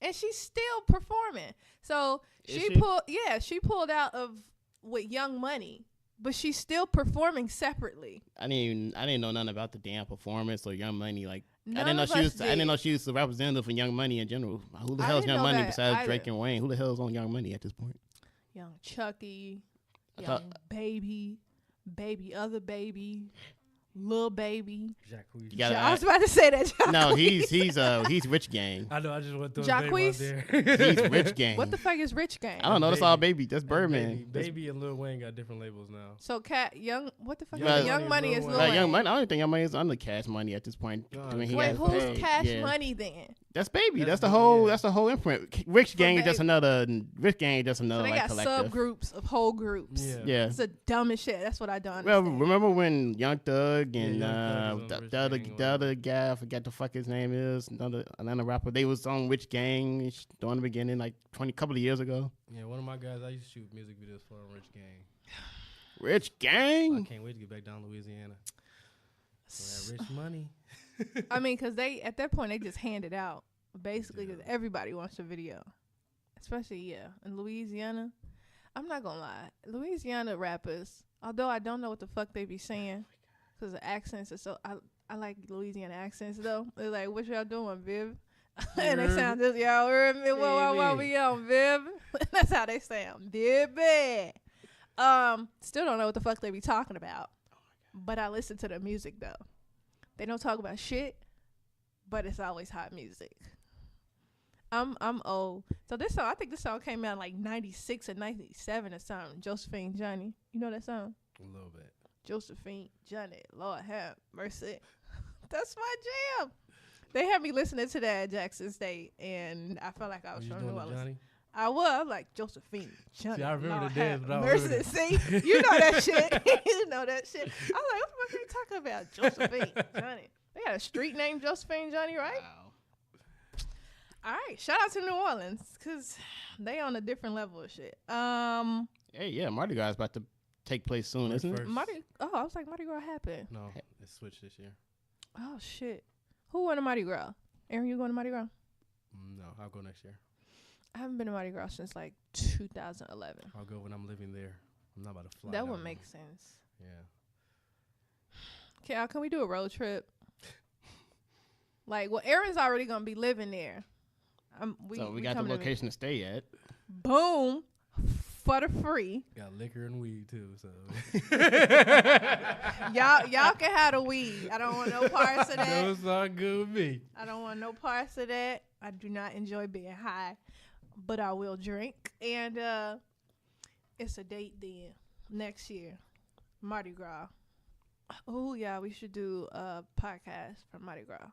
And she's still performing. So she pulled out of with Young Money, but she's still performing separately. I didn't know nothing about the damn performance or Young Money. Like, I None of us didn't know did. she was the representative for Young Money in general. Who the I hell is didn't Young know Money that besides either. Drake and Wayne? Who the hell is on Young Money at this point? Young Chucky, I Young thought- Baby, Other Baby, Lil Baby. Jacquees. You gotta I was about to say that. no, Jacquees. he's Rich Gang. I know. I just want to throw his name out Jacquees? there. He's Rich Gang. What the fuck is Rich Gang? I don't know. That's all Baby. That's And Birdman. Baby and Lil Wayne got different labels now. So what the fuck Young is Young Money is Lil Wayne. Young Money. I don't think Young Money is under Cash Money at this point. No, I mean, he Wait, got who's paid. Cash Yeah. Money then? That's Baby. That's That's the Baby, whole. yeah. That's the whole imprint. Rich Gang is just Baby. another. Rich Gang is just So another they like got collective. subgroups of whole groups. Yeah. Yeah. It's the dumbest shit. That's what I don't Well, understand. remember when Young Thug and Young Thug was on Rich the other Gang or the other guy, I forgot the fuck his name is, another Atlanta rapper. They was on Rich Gang during the beginning, like couple of years ago. Yeah, one of my guys I used to shoot music videos for on Rich Gang. Rich I Gang. can't wait to get back down to Louisiana. So that Rich Money. I mean, because they at that point they just hand it out basically because Yeah. everybody wants a video, especially in Louisiana. I'm not gonna lie, Louisiana rappers. Although I don't know what the fuck they be saying because the accents are so. I like Louisiana accents though. They're like, "What y'all doing, Viv?" And they sound just y'all heard me. What we on, Viv? That's how they sound, Viv. Still don't know what the fuck they be talking about, but I listen to the music though. They don't talk about shit, but it's always hot music. I'm old. So this song, I think this song came out in like 96 or 97 or something. Josephine Johnny. You know that song? A little bit. Josephine Johnny. Lord have mercy. That's my jam. They had me listening to that at Jackson State, and I felt like I Were was you from doing New the Orleans. Johnny? I was like Josephine Johnny. See, I remember Lord the dance, have but I don't mercy. remember See, you know that shit. You know that shit. I was like, what the fuck are you talking about? Josephine Johnny. They got a street named Josephine Johnny, right? Wow. All right, shout out to New Orleans because they on a different level of shit. Hey, yeah, Mardi Gras is about to take place soon, March isn't it? 1st. I was like, Mardi Gras happened. No, it switched this year. Oh shit, who went to Mardi Gras? Aaron, you going to Mardi Gras? No, I'll go next year. I haven't been to Mardi Gras since like 2011. I'll go when I'm living there. I'm not about to fly. That down would there. make sense. Yeah. Can we do a road trip? Like, well, Aaron's already gonna be living there. So we got the coming to location to stay at. Boom, for the free. Got liquor and weed too. So Y'all can have the weed. I don't want no parts of that. those are good with me. I don't want no parts of that. I do not enjoy being high, but I will drink. And it's a date then next year, Mardi Gras. Oh yeah, we should do a podcast for Mardi Gras.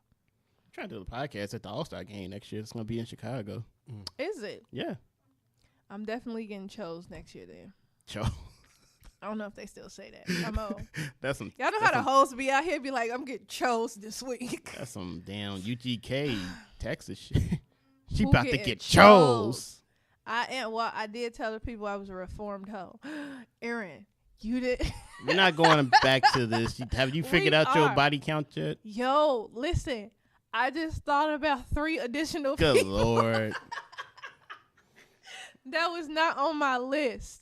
Trying to do the podcast at the All-Star game next year. It's gonna be in Chicago. Is it? Yeah. I'm definitely getting chose next year then. Joe. I don't know if they still say that. I'm old. That's some. Y'all know how the hosts be out here be like, I'm getting chose this week. That's some damn UGK Texas shit. She Who about to getting get chose? chose. I did tell the people I was a reformed hoe. Aaron, you did. We're not going back to this. Have you figured We out your are. body count yet? Yo, listen. I just thought about 3 additional Good people Lord. that was not on my list.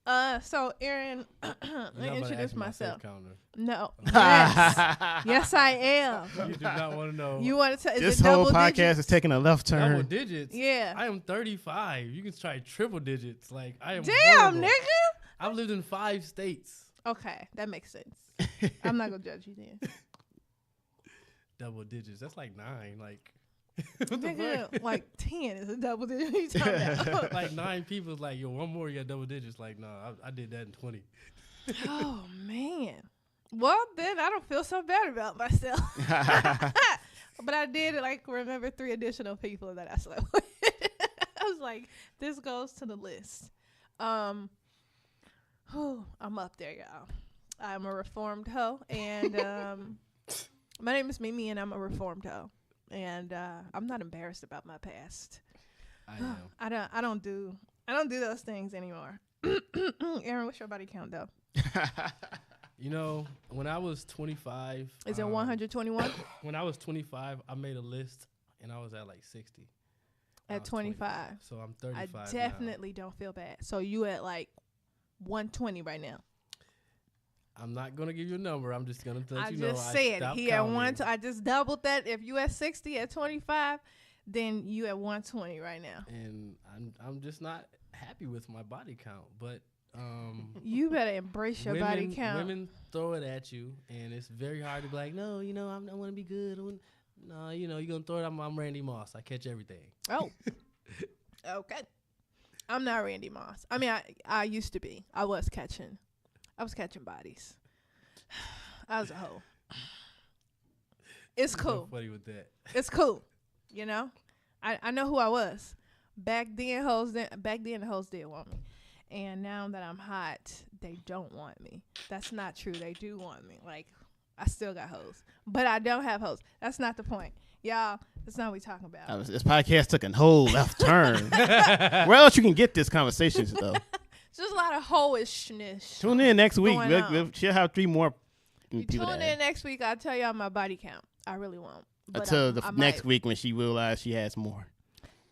So Aaron, let You're me not about to introduce ask me my myself. safe counter. No. Yes. Yes, I am. You do not want to know. You want to tell? This is it whole double podcast digits? is taking a left double turn. digits. Yeah. I am 35. You can try triple digits. Like I am. Damn, horrible. nigga. I've lived in 5 states. Okay, that makes sense. I'm not gonna judge you then. Double digits. That's like 9. Like What the Nigga, fuck? like 10 is a double digit. What you talking about? Like 9 people is like, yo, one more, you got double digits. Like, no, I did that in 20. Oh man. Well, then I don't feel so bad about myself. But I did like remember 3 additional people that I slept with. I was like, this goes to the list. I'm up there, y'all. I'm a reformed hoe, and my name is Mimi, and I'm a reformed hoe, and I'm not embarrassed about my past. I am. I don't do those things anymore. Aaron, what's your body count though? You know, when I was 25. Is it 121 When I was 25, I made a list, and I was at like 60. I at was 25? So I'm I 35 now. definitely don't feel bad. So you at like 120 right now? I'm not going to give you a number. I'm just going to let I you know. just said stopped he at counting. one. I just doubled that. If you at 60 at 25, then you at 120 right now. And I'm just not happy with my body count. But You better embrace your body count. Women throw it at you, and it's very hard to be like, no, you know, I want to be good. No, you know, you're going to throw it. I'm Randy Moss. I catch everything. Oh, okay. I'm not Randy Moss. I mean, I used to be. I was catching bodies. I was a hoe. It's So cool. funny with that. It's cool. You know, I know who I was. Back then, the hoes did want me. And now that I'm hot, they don't want me. That's not true. They do want me. Like, I still got hoes. But I don't have hoes. That's not the point. Y'all, that's not what we talking about. This podcast took a whole left turn. Where else you can get this conversation, though? It's just a lot of hoishness. Tune in next week. Going on. She'll have 3 more You people tune to add. in next week. I'll tell y'all my body count. I really won't. But Until I next might. week when she realizes she has more.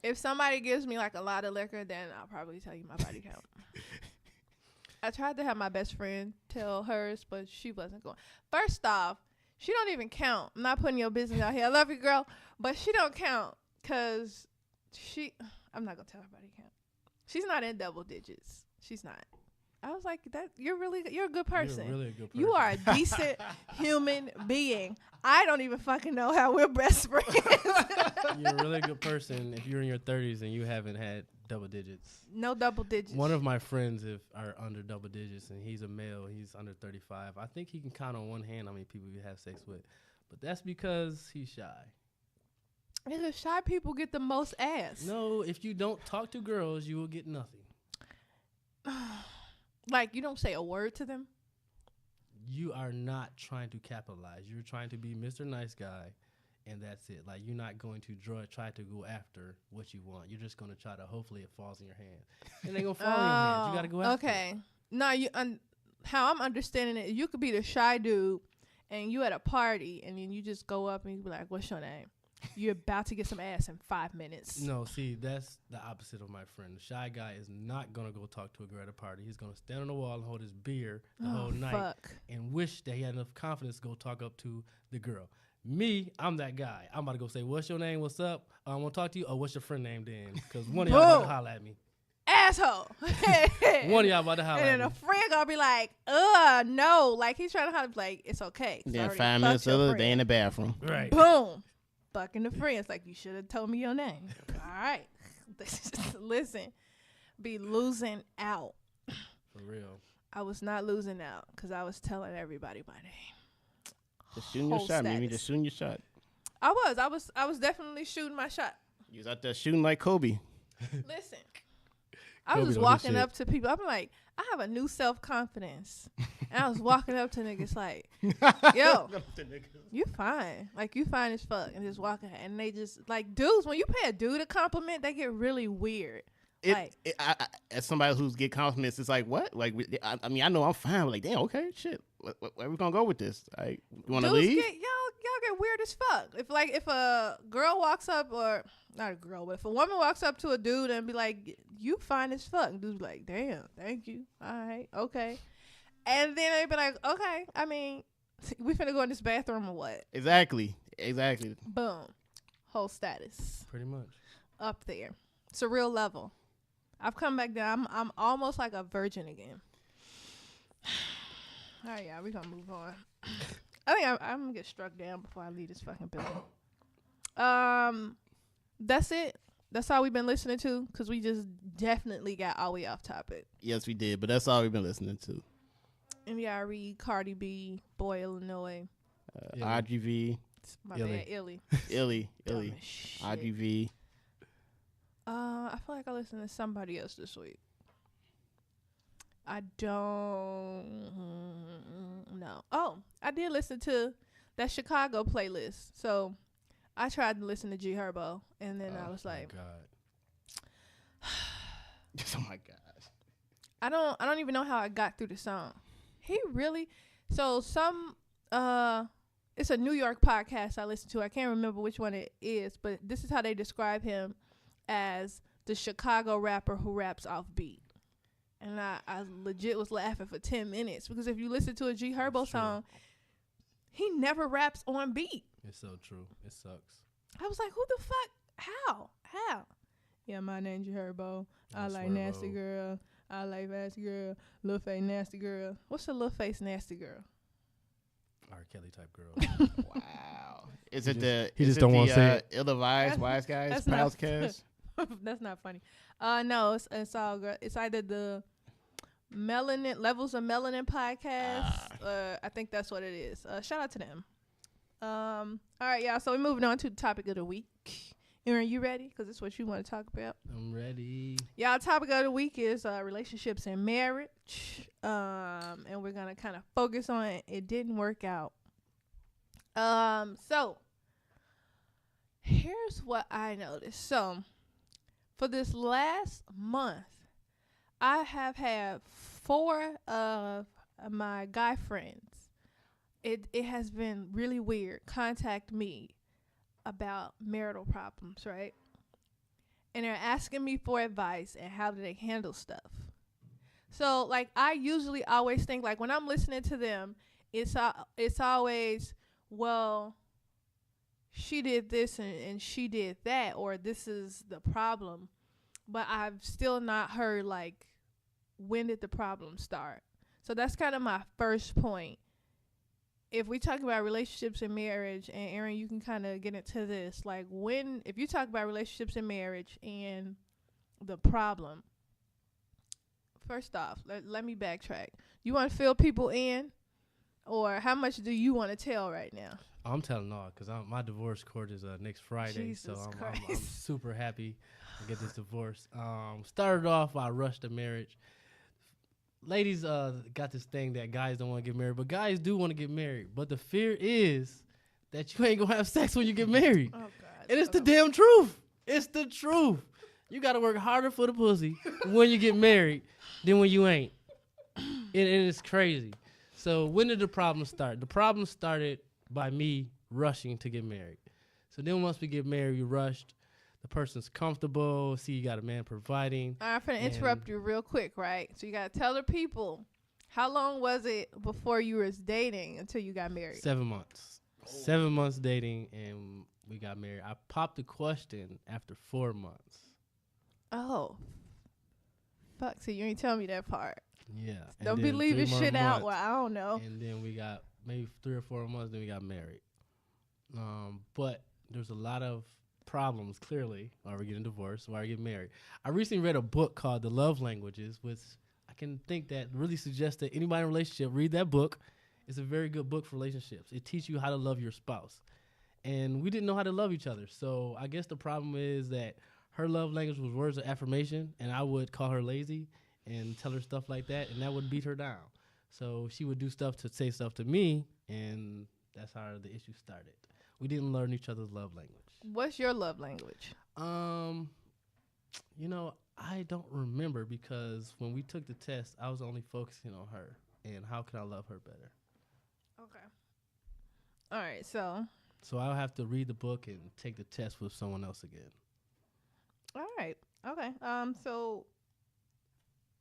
If somebody gives me like a lot of liquor, then I'll probably tell you my body count. I tried to have my best friend tell hers, but she wasn't going. First off, she don't even count. I'm not putting your business out here. I love you, girl, but she don't count because I'm not gonna tell her body count. She's not in double digits. She's not. I was like, you're a good person. You're really a good person. You are a decent human being. I don't even fucking know how we're best friends. You're a really good person if you're in your 30s and you haven't had double digits. No double digits. One of my friends are under double digits, and he's a male. He's under 35. I think he can count on one hand how many people he has sex with. But that's because he's shy. Nigga, shy people get the most ass. No, if you don't talk to girls, you will get nothing. Like, you don't say a word to them? You are not trying to capitalize. You're trying to be Mr. Nice Guy, and that's it. Like, you're not going to try to go after what you want. You're just going to try to, hopefully it falls in your hands. And they going to fall in your hands. You got to go after Okay. it. No, how I'm understanding it, you could be the shy dude, and you at a party, and then you just go up and you be like, what's your name? You're about to get some ass in 5 minutes. No, see, that's the opposite of my friend. The shy guy is not going to go talk to a girl at a party. He's going to stand on the wall and hold his beer the whole night Fuck. and wish that he had enough confidence to go talk up to the girl. Me, I'm that guy. I'm about to go say, what's your name? What's up? I want to talk to you. Oh, what's your friend name then? Because one of y'all about to Boom. holler at me. Asshole. One of y'all about to holler And at then a me. friend gonna be like, no. Like, he's trying to holler, like, it's okay. 'cause I Then already 5 minutes fucked your later, they friend. in the bathroom. Right. Boom. Fucking the friends. Like, you should have told me your name. All right. Listen. Be losing out. For real. I was not losing out because I was telling everybody my name. Just shooting your Whole shot, Mimi. status. Just shooting your shot. I was definitely shooting my shot. You was out there shooting like Kobe. Listen. I Kobe was just don't do walking shit. up to people. I'm like, I have a new self-confidence. And I was walking up to niggas like, yo, you fine. Like, you fine as fuck. And just walking. And they just, like, dudes, when you pay a dude a compliment, they get really weird. Like, As somebody who's get compliments, it's like, what? Like, I mean, I know I'm fine. But like, damn, okay, shit. Where we gonna go with this? Like, you want to dudes leave? y'all get weird as fuck. If a girl walks up, or not a girl, but if a woman walks up to a dude and be like, you fine as fuck, and dude's be like, damn, thank you, all right, okay, and then they be like, okay, I mean, we finna go in this bathroom or what? Exactly. Boom, whole status Pretty much. up there. It's a real level. I've come back down. I'm almost like a virgin again. All right, yeah, we gonna move on. I think I'm gonna get struck down before I leave this fucking building. That's it. That's all we've been listening to, because we just definitely got all the way off topic. Yes, we did, but that's all we've been listening to. MDRE, Cardi B, Boy Illinois, RGV, my Illy. bad, Illy. Illy, Dumb as shit. RGV. I feel like I listened to somebody else this week. I don't know. Oh, I did listen to that Chicago playlist. So I tried to listen to G Herbo, and then I was like, God. Oh my gosh. I don't even know how I got through the song. He really, so some it's a New York podcast I listen to. I can't remember which one it is, but this is how they describe him, as the Chicago rapper who raps off beat. And I legit was laughing for 10 minutes, because if you listen to a G Herbo song, he never raps on beat. It's so true. It sucks. I was like, who the fuck? How? Yeah, my name's G Herbo. I like Swervo. nasty girl. I like nasty girl. Lil Face nasty girl. What's a Lil Face nasty girl? R. Kelly type girl. Wow. Is it the he is just it don't the, wanna say it. ill-advised wise guys that's not- podcast? That's not funny. No, it's all good. It's either the Melanin Levels of Melanin podcast. I think that's what it is. Shout out to them. All right, y'all. So we're moving on to the topic of the week. Aaron, you ready? Because it's what you want to talk about. I'm ready. Y'all, topic of the week is relationships and marriage. And we're gonna kind of focus on it didn't work out. So here's what I noticed. So for this last month, I have had 4 of my guy friends. It has been really weird. Contact me about marital problems, right? And they're asking me for advice and how do they handle stuff. So, like, I usually always think, like, when I'm listening to them, it's always, well, she did this and she did that, or this is the problem. But I've still not heard, like, when did the problem start? So that's kind of my first point. If we talk about relationships and marriage, and Aaron, you can kind of get into this, like, if you talk about relationships and marriage and the problem, first off, let me backtrack. You want to fill people in, or how much do you want to tell right now? I'm telling all because my divorce court is next Friday, so Jesus I'm super happy to get this divorce. Started off, I rushed the marriage. Ladies got this thing that guys don't want to get married, but guys do want to get married. But the fear is that you ain't going to have sex when you get married. Oh, God. And it's the damn truth. It's the truth. You got to work harder for the pussy when you get married than when you ain't. It is crazy. So when did the problem start? The problem started by me rushing to get married. So then once we get married, we rushed. The person's comfortable. See, you got a man providing. I'm going to interrupt you real quick, right? So you got to tell the people, how long was it before you was dating until you got married? 7 months. 7 months dating, and we got married. I popped the question after 4 months. Oh. Fuck, so you ain't tell me that part. Yeah. and Don't be then leaving 3 more shit out. months, Well, I don't know. And then we got maybe 3 or 4 months, then we got married. But there's a lot of problems, clearly, why we're getting divorced, why we're getting married. I recently read a book called The Love Languages, which I can think that really suggests that anybody in a relationship, read that book. It's a very good book for relationships. It teaches you how to love your spouse. And we didn't know how to love each other. So I guess the problem is that her love language was words of affirmation, and I would call her lazy and tell her stuff like that, and that would beat her down. So she would do stuff to say stuff to me, and that's how the issue started. We didn't learn each other's love language. What's your love language? I don't remember because when we took the test, I was only focusing on her and how can I love her better. Okay. All right, so I'll have to read the book and take the test with someone else again. all right. Okay. So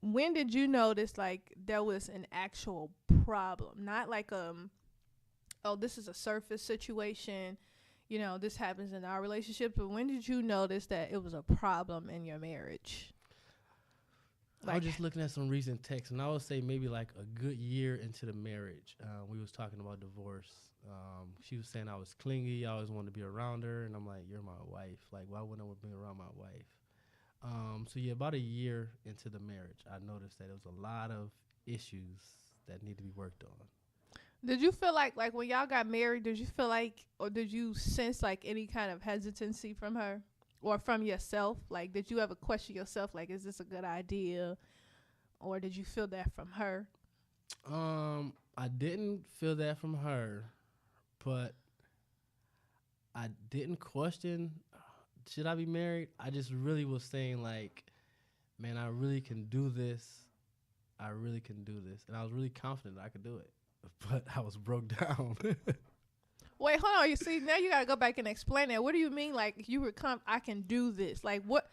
when did you notice, like, there was an actual problem? Not like oh, this is a surface situation, this happens in our relationship, but when did you notice that it was a problem in your marriage? I was just looking at some recent texts, and I would say maybe like a good year into the marriage, we was talking about divorce. She was saying I was clingy. I always wanted to be around her, and I'm like, you're my wife. Like, why wouldn't I want to be around my wife? So yeah, about a year into the marriage, I noticed that there was a lot of issues that need to be worked on. Did you feel like when y'all got married, did you feel like, or did you sense like any kind of hesitancy from her or from yourself? Like, did you ever question yourself, like, is this a good idea? Or did you feel that from her? I didn't feel that from her, but I didn't question, should I be married? I just really was saying like, man, I really can do this. I really can do this. And I was really confident that I could do it. But I was broke down. Wait, hold on. You see, now you got to go back and explain that. What do you mean, like, you were I can do this? Like, what?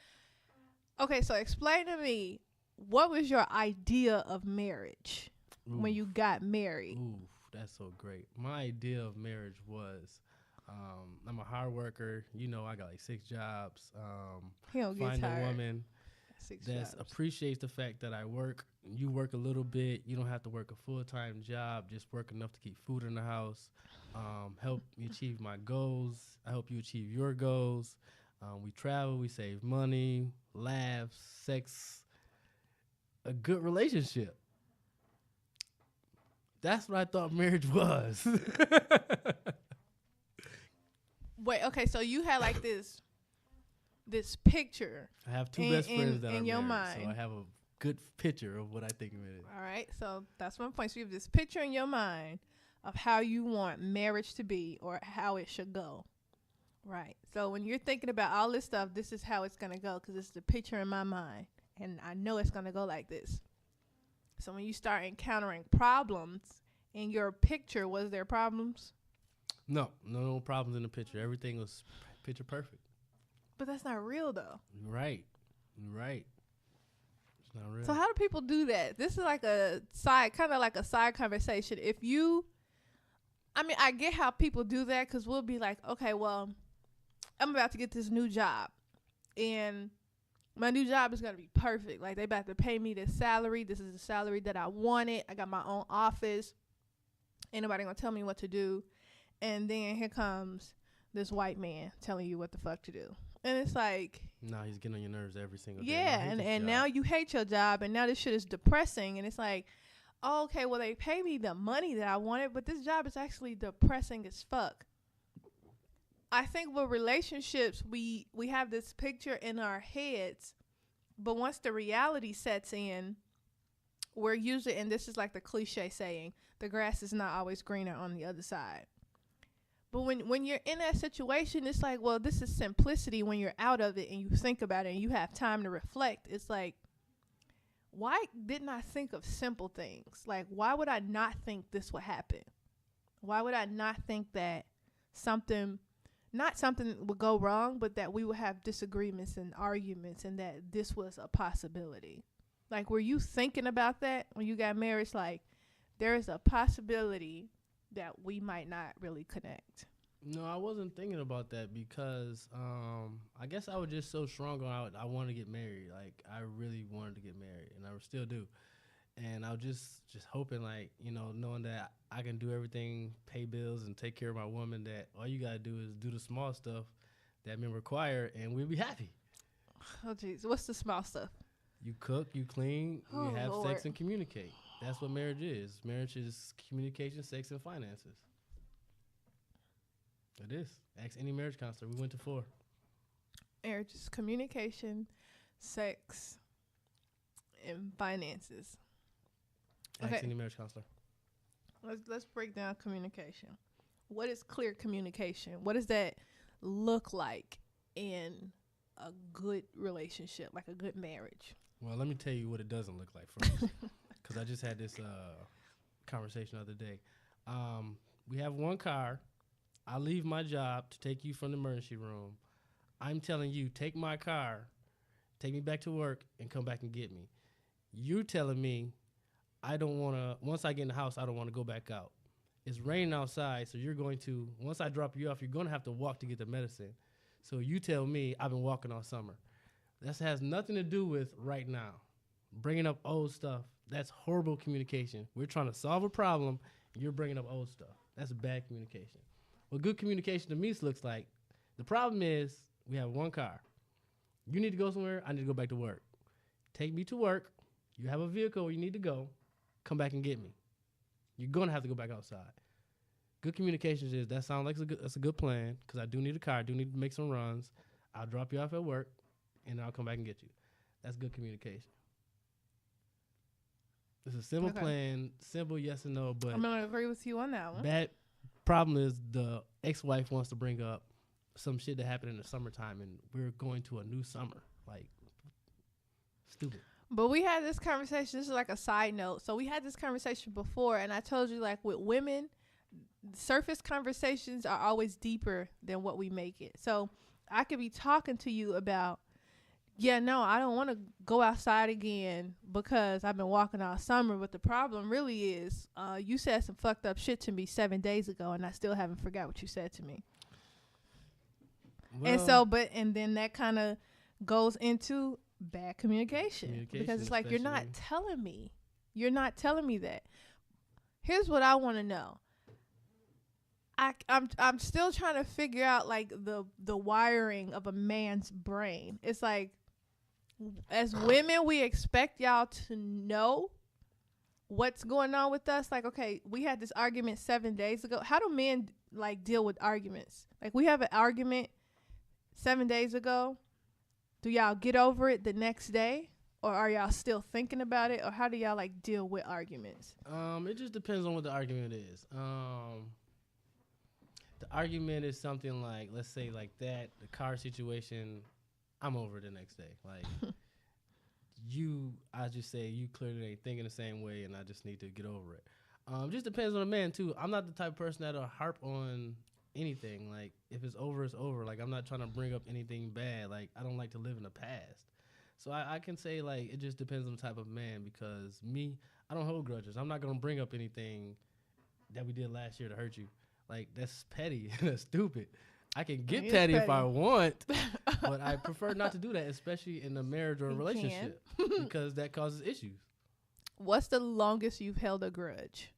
Okay, so explain to me, what was your idea of marriage when you got married? Ooh, that's so great. My idea of marriage was, I'm a hard worker. You know, I got like 6 jobs. He don't get Find tired. a woman that appreciates the fact that I work. You work a little bit. You don't have to work a full-time job. Just work enough to keep food in the house. Help me achieve my goals. I help you achieve your goals. We travel. We save money, laughs, sex, a good relationship. That's what I thought marriage was. Wait, okay, so you had like this picture. I have 2 best friends that are in your married, mind. so I have a good picture of what I think of it is. All right, so that's one point. So you have this picture in your mind of how you want marriage to be or how it should go. Right. So when you're thinking about all this stuff, this is how it's going to go because it's the picture in my mind. And I know it's going to go like this. So when you start encountering problems in your picture, was there problems? No problems in the picture. Everything was picture perfect. But that's not real, though. Right. It's not real. So how do people do that? This is like a side conversation. I get how people do that because we'll be like, okay, well, I'm about to get this new job. And my new job is going to be perfect. Like, they about to pay me this salary. This is the salary that I wanted. I got my own office. Ain't nobody going to tell me what to do. And then here comes this white man telling you what the fuck to do. And it's like... No, he's getting on your nerves every single day. Yeah, and now you hate your job, and now this shit is depressing. And it's like, oh, okay, well, they pay me the money that I wanted, but this job is actually depressing as fuck. I think with relationships, we have this picture in our heads, but once the reality sets in, we're usually, and this is like the cliche saying, the grass is not always greener on the other side. But when you're in that situation, it's like, well, this is simplicity when you're out of it and you think about it and you have time to reflect. It's like, why didn't I think of simple things? Like, why would I not think this would happen? Why would I not think that not something would go wrong, but that we would have disagreements and arguments and that this was a possibility? Like, were you thinking about that when you got married? It's like, there is a possibility that we might not really connect. No, I wasn't thinking about that because I guess I was just so strong on I wanted to get married. Like, I really wanted to get married, and I still do. And I was just hoping, like, you know, knowing that I can do everything, pay bills, and take care of my woman, that all you got to do is do the small stuff that men require, and we'll be happy. Oh, jeez. What's the small stuff? You cook, you clean, Oh, you have Lord. sex, and communicate. That's what marriage is. Marriage is communication, sex, and finances. It is. Ask any marriage counselor. We went to 4. Marriage is communication, sex, and finances. Ask Okay. any marriage counselor. Let's break down communication. What is clear communication? What does that look like in a good relationship, like a good marriage? Well, let me tell you what it doesn't look like first, because I just had this conversation the other day. We have one car. I leave my job to take you from the emergency room. I'm telling you, take my car, take me back to work, and come back and get me. You're telling me I don't want to, once I get in the house, I don't want to go back out. It's raining outside, so you're going to, once I drop you off, you're going to have to walk to get the medicine. So you tell me I've been walking all summer. That has nothing to do with right now. Bringing up old stuff, that's horrible communication. We're trying to solve a problem, you're bringing up old stuff. That's bad communication. What good communication to me looks like, the problem is we have one car. You need to go somewhere, I need to go back to work. Take me to work. You have a vehicle where you need to go. Come back and get me. You're going to have to go back outside. Good communication is, that sounds like that's a good plan, because I do need a car. I do need to make some runs. I'll drop you off at work, and I'll come back and get you. That's good communication. It's a simple plan, simple yes and no, but I'm going to agree with you on that one. bad problem is the ex-wife wants to bring up some shit that happened in the summertime, and we're going to a new summer. Like, stupid. But we had this conversation. This is like a side note. So we had this conversation before, and I told you, like, with women, surface conversations are always deeper than what we make it. So I could be talking to you about, yeah, no, I don't want to go outside again because I've been walking all summer. But the problem really is you said some fucked up shit to me 7 days ago, and I still haven't forgot what you said to me. Well, And then that kind of goes into bad communication because it's like, you're not telling me. You're not telling me that. Here's what I want to know. I'm still trying to figure out, like, the wiring of a man's brain. It's like, as women, we expect y'all to know what's going on with us. Like, okay, we had this argument 7 days ago. How do men, like, deal with arguments? Like, we have an argument 7 days ago. Do y'all get over it the next day? Or are y'all still thinking about it? Or how do y'all, like, deal with arguments? It just depends on what the argument is. The argument is something like, let's say like that, the car situation, I'm over it the next day. Like, I just say you clearly ain't thinking the same way, and I just need to get over it. Just depends on the man too. I'm not the type of person that'll harp on anything. Like, if it's over, it's over. Like, I'm not trying to bring up anything bad. Like, I don't like to live in the past. So I can say, like, it just depends on the type of man, because me, I don't hold grudges. I'm not going to bring up anything that we did last year to hurt you. Like, that's petty. That's stupid. I can get petty if I want, but I prefer not to do that, especially in a marriage or a relationship, because that causes issues. What's the longest you've held a grudge?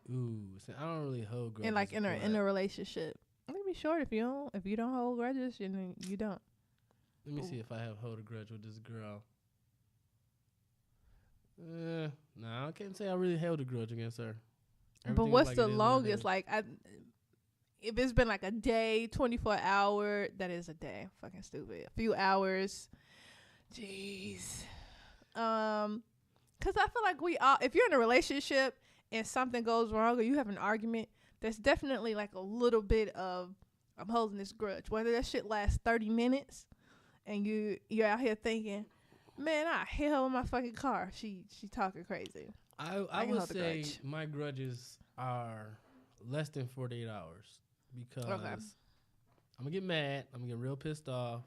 Ooh, see, I don't really hold grudges. And like in a relationship, it can be short if you don't hold grudges, then you don't. Let me see if I have hold a grudge with this girl. Nah, I can't say I really held a grudge against her. But what's the longest? Like, if it's been like a day, 24 hour, that is a day. Fucking stupid. A few hours. Jeez. 'Cause I feel like we all, if you're in a relationship and something goes wrong or you have an argument, there's definitely like a little bit of, I'm holding this grudge. Whether that shit lasts 30 minutes and you're out here thinking, man, I hit her with my fucking car. She talking crazy. I would say my grudges are less than 48 hours, because I'm going to get mad. I'm going to get real pissed off.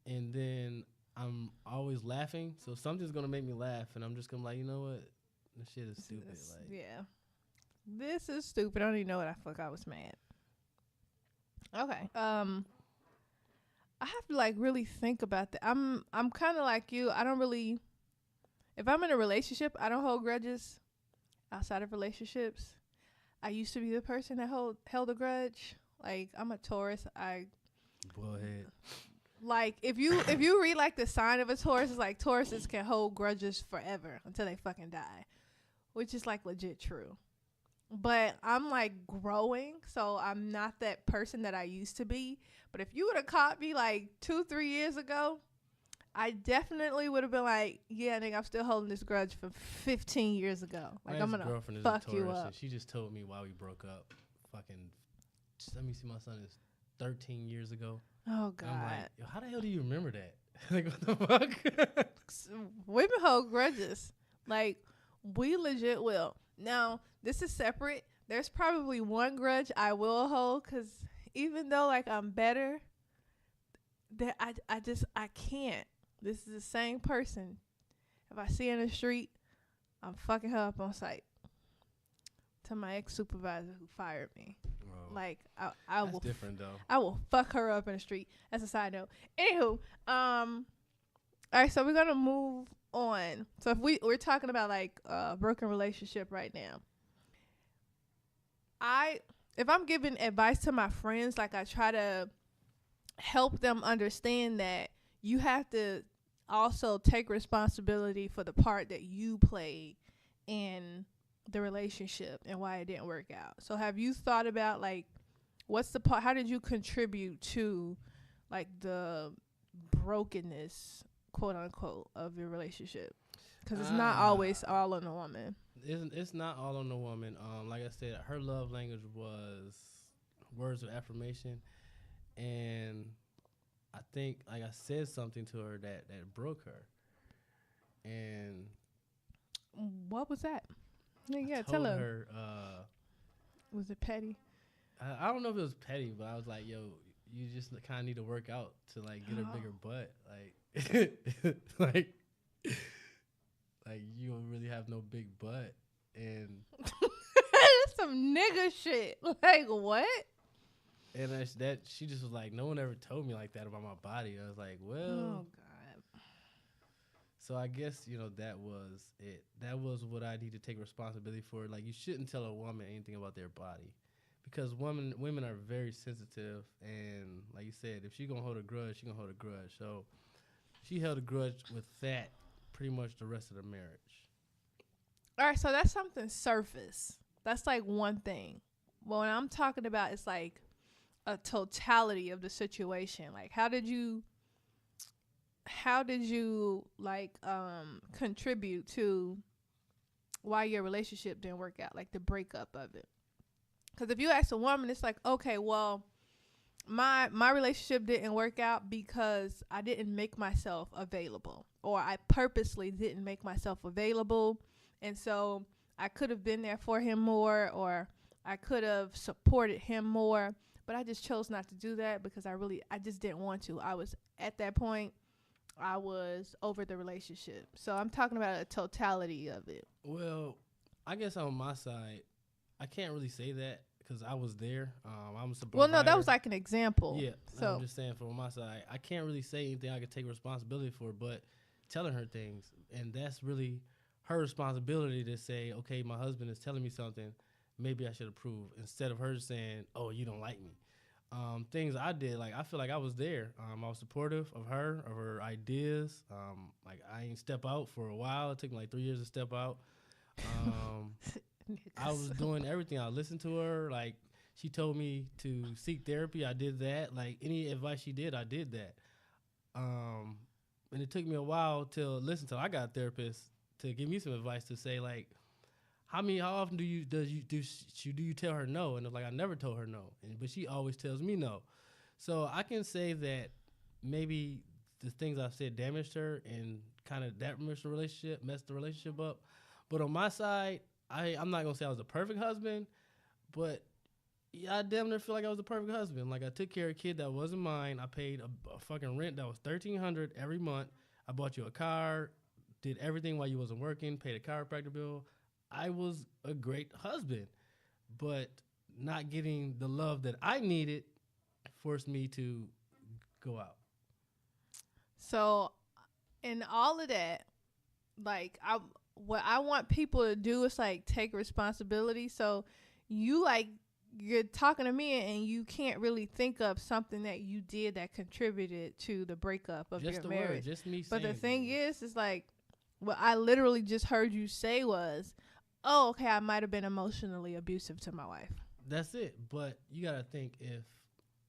And then I'm always laughing. So something's going to make me laugh. And I'm just going to be like, you know what? This shit is stupid. Yeah. This is stupid. I don't even know what the fuck I was mad. Okay. I have to like really think about that. I'm kind of like you. I don't really, if I'm in a relationship, I don't hold grudges. Outside of relationships, I used to be the person that held a grudge. Like, I'm a Taurus. Bullhead. Like, if you read like the sign of a Taurus, it's like Tauruses can hold grudges forever until they fucking die, which is like legit true. But I'm like growing, so I'm not that person that I used to be. But if you would have caught me like 2-3 years ago, I definitely would have been like, yeah, nigga, I'm still holding this grudge from 15 years ago. Like, I'm gonna fuck you up. She just told me why we broke up. Fucking, let me see, my son is 13 years ago. Oh God. I'm like, yo, how the hell do you remember that? Like, what the fuck? Women hold grudges. Like, we legit will. Now, this is separate. There's probably one grudge I will hold, because even though like I'm better, that I can't. This is the same person. If I see her in the street, I'm fucking her up on sight. To my ex-supervisor who fired me. Whoa. Like, I That's will different though. I will fuck her up in the street. That's a side note. Anywho, All right, so we're gonna move on. So if we're talking about like a broken relationship right now, if I'm giving advice to my friends, like I try to help them understand that you have to also take responsibility for the part that you played in the relationship and why it didn't work out. So have you thought about like what's the part? How did you contribute to like the brokenness, quote unquote, of your relationship? Because it's not always all on the woman. It's not all on the woman. Like I said, her love language was words of affirmation, and I think like I said something to her that broke her. And What was that? Yeah, I tell told her. Was it petty? I don't know if it was petty, but I was like, yo, you just kind of need to work out to like get a bigger butt, like like you don't really have no big butt. And That's some nigga shit. Like what? and that she just was like, no one ever told me like that about my body. I was like, well, Oh God. so I guess that was it. That was what I need to take responsibility for. Like, you shouldn't tell a woman anything about their body, because women are very sensitive, and like you said, if she gonna hold a grudge, she gonna hold a grudge. So she held a grudge with that pretty much the rest of the marriage. All right, so that's something surface. That's like one thing. But when I'm talking about, it's like a totality of the situation. Like, how did you like contribute to why your relationship didn't work out, like the breakup of it? Because if you ask a woman, it's like, okay, well, my relationship didn't work out because I didn't make myself available, or I purposely didn't make myself available, and so I could have been there for him more, or I could have supported him more, but I just chose not to do that because I just didn't want to. I was at that point, I was over the relationship. So I'm talking about a totality of it. Well, I guess on my side, I can't really say that because I was there. I'm a Well, no, that was like an example. Yeah, So I'm just saying from my side, I can't really say anything I could take responsibility for, but telling her things, and that's really her responsibility to say, okay, my husband is telling me something, maybe I should approve, instead of her just saying, oh, you don't like me. Things I did, like I feel like I was there. I was supportive of her ideas. Like I ain't step out for a while. It took me like 3 years to step out. I was doing everything. I listened to her. Like, she told me to seek therapy. I did that. Like, any advice she did, I did that. And it took me a while to listen till I got a therapist to give me some advice to say, like, how often do you tell her no? And like, I never told her no, but she always tells me no. So I can say that maybe the things I've said damaged her and kind of messed the relationship up. But on my side, I'm not gonna say I was a perfect husband, but yeah, I damn near feel like I was a perfect husband. Like, I took care of a kid that wasn't mine. I paid a fucking rent that was $1,300 every month. I bought you a car, did everything while you wasn't working, paid a chiropractor bill. I was a great husband, but not getting the love that I needed forced me to go out. So, in all of that, like, what I want people to do is like take responsibility. So you're talking to me and you can't really think of something that you did that contributed to the breakup of your marriage. Just me saying. But the thing is like, what I literally just heard you say was, oh, okay, I might have been emotionally abusive to my wife. That's it. But you got to think,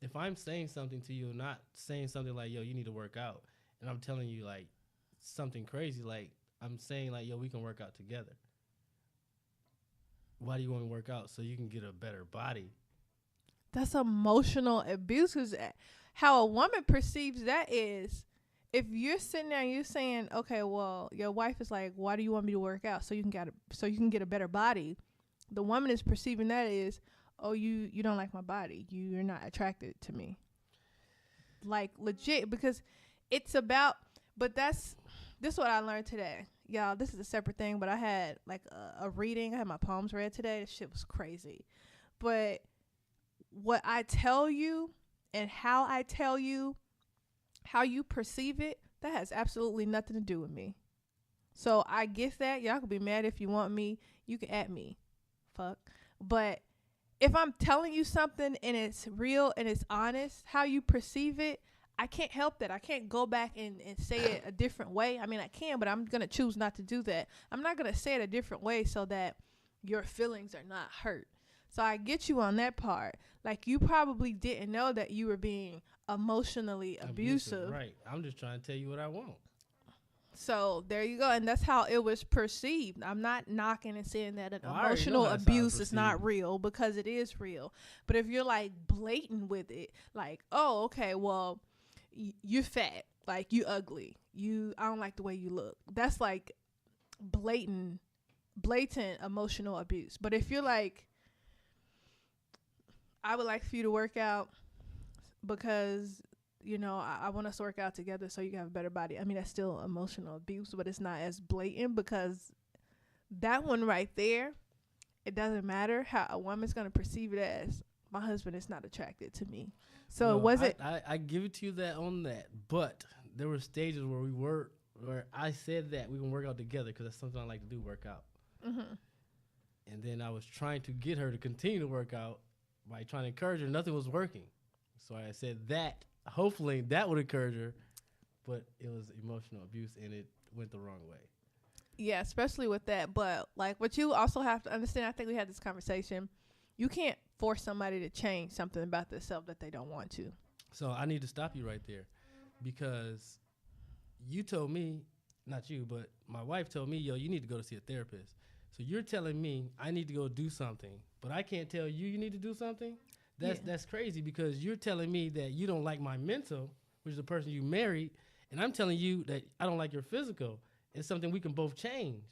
if I'm saying something to you, not saying something like, yo, you need to work out, and I'm telling you like something crazy, like I'm saying like, yo, we can work out together. Why do you want to work out? So you can get a better body. That's emotional abuse. Because how a woman perceives that is, if you're sitting there and you're saying, okay, well, your wife is like, why do you want me to work out? So you can get a better body. The woman is perceiving that is, oh, you don't like my body. You're not attracted to me. Like, legit, because it's about, but this is what I learned today. Y'all, this is a separate thing, but I had like a reading. I had my poems read today. This shit was crazy. But what I tell you and how I tell you, how you perceive it That has absolutely nothing to do with me. So I get that. Y'all can be mad if you want me. You can at me. Fuck. But if I'm telling you something and it's real and it's honest, how you perceive it, I can't help that. I can't go back and say it a different way. I mean, I can, but I'm going to choose not to do that. I'm not going to say it a different way so that your feelings are not hurt. So I get you on that part. Like, you probably didn't know that you were being emotionally abusive. Right. I'm just trying to tell you what I want. So there you go. And that's how it was perceived. I'm not knocking and saying that an Well, I already emotional know that's how abuse it's is not perceived. real, because it is real. But if you're like blatant with it, like, oh, okay, well, you're fat, like, you ugly, I don't like the way you look. That's like blatant emotional abuse. But if you're like, I would like for you to work out because, you know, I want us to work out together so you can have a better body. I mean, that's still emotional abuse, but it's not as blatant, because that one right there, it doesn't matter how a woman's going to perceive it as, my husband is not attracted to me. So Well, was it? I give it to you that on that, but there were stages where I said that we can work out together because that's something I like to do, work out. Mm-hmm. And then I was trying to get her to continue to work out by trying to encourage her. Nothing was working. So I said that hopefully that would encourage her, but it was emotional abuse and it went the wrong way. Yeah, especially with that. But like, what you also have to understand, I think we had this conversation, you can't force somebody to change something about themselves that they don't want to. So I need to stop you right there, because you told me, not you, but my wife told me, yo, you need to go to see a therapist. So you're telling me I need to go do something, but I can't tell you need to do something? That's crazy, because you're telling me that you don't like my mental, which is the person you married, and I'm telling you that I don't like your physical. It's something we can both change.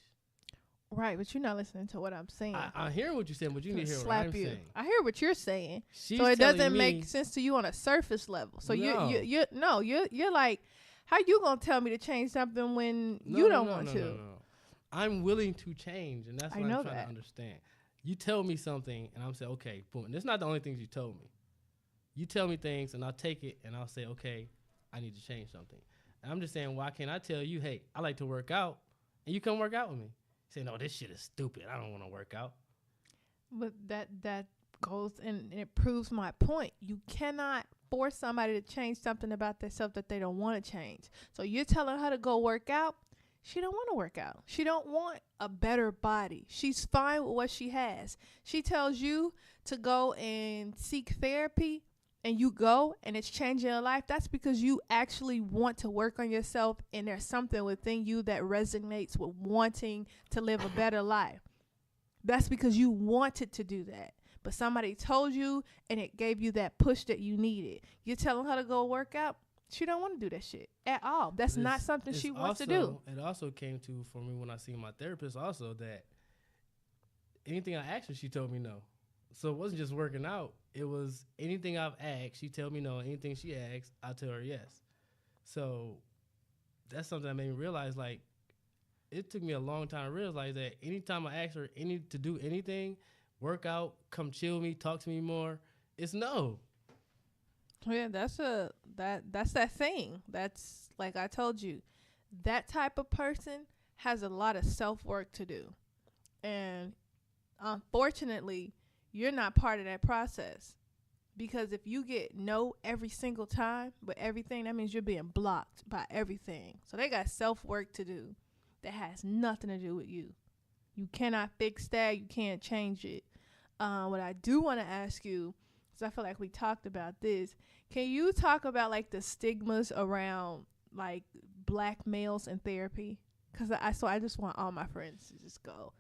Right, but you're not listening to what I'm saying. I hear what you're saying, but you need to hear Slap what I'm you. saying. I hear what you're saying. She's So it telling doesn't me- make sense to you on a surface level. So No. you're like, how you gonna tell me to change something when No, you no, don't no, want no, to? no, no. I'm willing to change, and that's I what know I'm trying that. to understand. You tell me something, and I'm saying, okay, boom. And that's not the only things you told me. You tell me things, and I'll take it, and I'll say, okay, I need to change something. And I'm just saying, why can't I tell you, hey, I like to work out, and you come work out with me? Say, no, this shit is stupid. I don't want to work out. But that goes and it proves my point. You cannot force somebody to change something about themselves that they don't want to change. So you're telling her to go work out. She don't want to work out. She don't want a better body. She's fine with what she has. She tells you to go and seek therapy, and you go and it's changing your life. That's because you actually want to work on yourself, and there's something within you that resonates with wanting to live a better life. That's because you wanted to do that. But somebody told you and it gave you that push that you needed. You're telling her to go work out. She don't want to do that shit at all. That's not something she wants to do. It also came to, for me, when I seen my therapist also, that anything I asked her, she told me no. So it wasn't just working out. It was anything I've asked, she tell me no. Anything she asks, I tell her yes. So that's something that made me realize, like, it took me a long time to realize that anytime I ask her to do anything, work out, come chill me, talk to me more, it's no. Yeah, that's that thing. That's like I told you, that type of person has a lot of self-work to do. And unfortunately, you're not part of that process. Because if you get no every single time with everything, that means you're being blocked by everything. So they got self-work to do that has nothing to do with you. You cannot fix that. You can't change it. What I do want to ask you, because I feel like we talked about this, can you talk about like the stigmas around like black males in therapy? Because I just want all my friends to just go.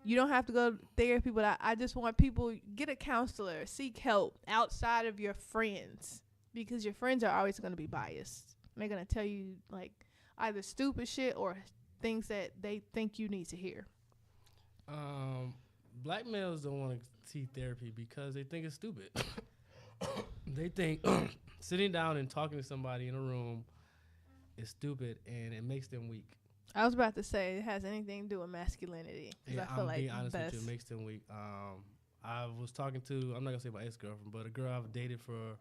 You don't have to go to therapy, but I just want people, get a counselor, seek help outside of your friends, because your friends are always going to be biased. They're going to tell you like either stupid shit or things that they think you need to hear. Black males don't want to see therapy because they think it's stupid. They think sitting down and talking to somebody in a room is stupid, and it makes them weak. I was about to say it has anything to do with masculinity. 'Cause Yeah, I feel I'm like being honest that's, with you, it makes them weak. I was talking to, I'm not gonna say my ex-girlfriend, but a girl I've dated for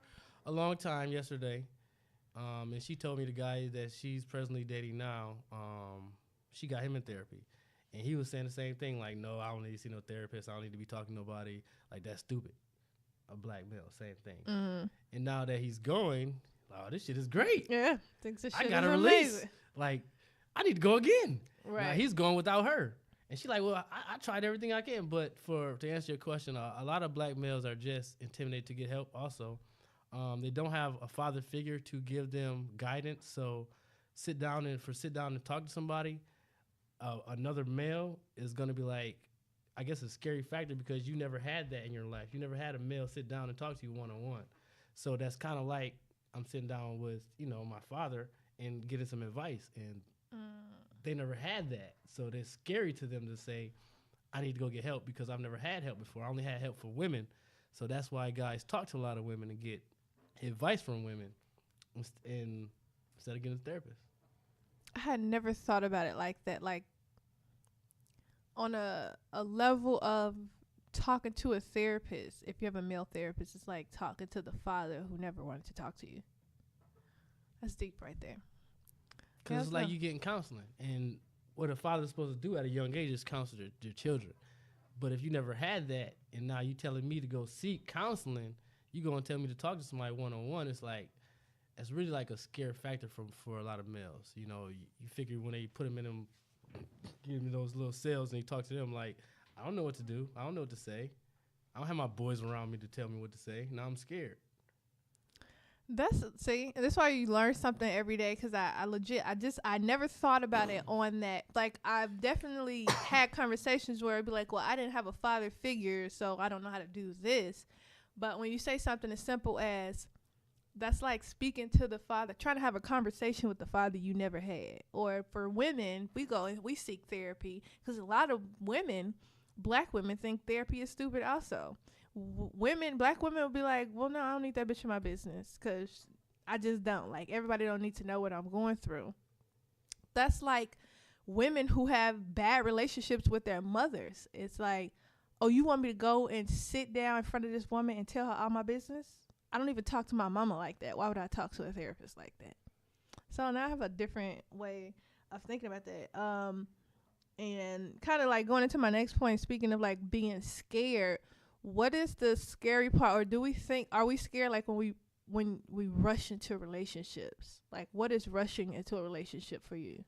a long time yesterday, And she told me the guy that she's presently dating now, she got him in therapy. And he was saying the same thing, like, no, I don't need to see no therapist. I don't need to be talking to nobody. Like, that's stupid. A black male, same thing. Mm. And now that he's going, oh, this shit is great. Yeah, thinks this shit I got is to release. amazing. Like, I need to go again. Right. Now he's going without her. And she's like, well, I tried everything I can. But to answer your question, a lot of black males are just intimidated to get help also. They don't have a father figure to give them guidance. So sit down and talk to somebody, another male is going to be like, I guess a scary factor because you never had that in your life. You never had a male sit down and talk to you one-on-one. So that's kind of like I'm sitting down with, my father and getting some advice. And they never had that. So it's scary to them to say, I need to go get help because I've never had help before. I only had help for women. So that's why guys talk to a lot of women and get advice from women instead of getting a therapist. I had never thought about it like that. Like, on a level of talking to a therapist, if you have a male therapist, it's like talking to the father who never wanted to talk to you. That's deep right there. Because it's like you getting counseling. And what a father's supposed to do at a young age is counsel their children. But if you never had that, and now you telling me to go seek counseling, you going to tell me to talk to somebody one-on-one, it's like, it's really like a scare factor for a lot of males. You figure when they put them in them, give me those little cells, and you talk to them like, I don't know what to do. I don't know what to say. I don't have my boys around me to tell me what to say. Now I'm scared. That's why you learn something every day. Because I never thought about it on that. Like, I've definitely had conversations where it'd be like, well, I didn't have a father figure, so I don't know how to do this. But when you say something as simple as, that's like speaking to the father, trying to have a conversation with the father you never had. Or for women, we go and we seek therapy because a lot of women, black women, think therapy is stupid also. Black women will be like, well, no, I don't need that bitch in my business because I just don't. Like, everybody don't need to know what I'm going through. That's like women who have bad relationships with their mothers. It's like, oh, you want me to go and sit down in front of this woman and tell her all my business? I don't even talk to my mama like that. Why would I talk to a therapist like that? So now I have a different way of thinking about that. And kind of like going into my next point, speaking of like being scared, what is the scary part? Or are we scared like when we rush into relationships? Like, what is rushing into a relationship for you?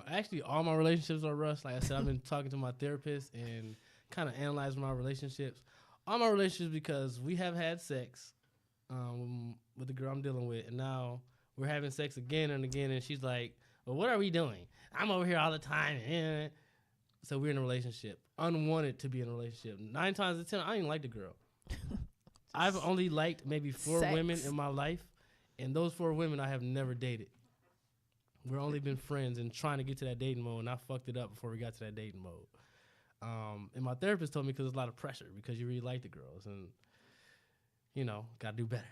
Actually, all my relationships are rushed. Like I said, I've been talking to my therapist and kind of analyzing my relationships. All my relationships because we have had sex. With the girl I'm dealing with, and now we're having sex again and again, and she's like, well, what are we doing? I'm over here all the time. So we're in a relationship. Unwanted to be in a relationship. 9 times out of 10, I ain't like the girl. I've only liked maybe 4 women in my life, and those 4 women I have never dated. We've only been friends and trying to get to that dating mode, and I fucked it up before we got to that dating mode. And my therapist told me because there's a lot of pressure because you really like the girls, and gotta do better.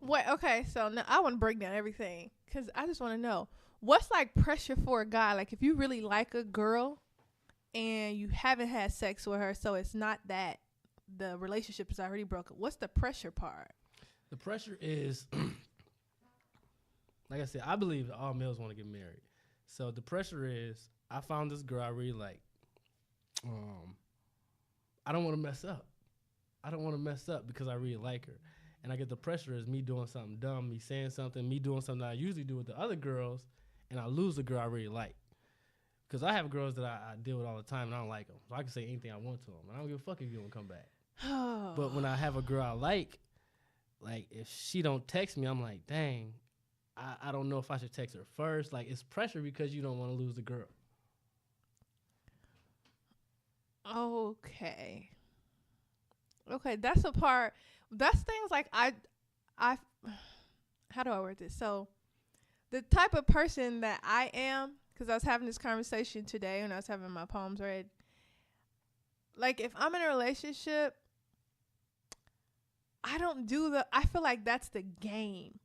Wait, okay, so now I want to break down everything because I just want to know what's like pressure for a guy. Like, if you really like a girl and you haven't had sex with her, so it's not that the relationship is already broken. What's the pressure part? The pressure is, like I said, I believe that all males want to get married. So the pressure is, I found this girl I really like. I don't want to mess up. I don't want to mess up because I really like her. And I get the pressure is me doing something dumb, me saying something, me doing something that I usually do with the other girls, and I lose the girl I really like. Because I have girls that I deal with all the time, and I don't like them. So I can say anything I want to them. I don't give a fuck if you don't come back. But when I have a girl I like if she don't text me, I'm like, dang, I don't know if I should text her first. Like, it's pressure because you don't want to lose the girl. Okay, that's a part. That's things like I how do I word this? So the type of person that I am, because I was having this conversation today when I was having my poems read. Like, if I'm in a relationship, I feel like that's the game.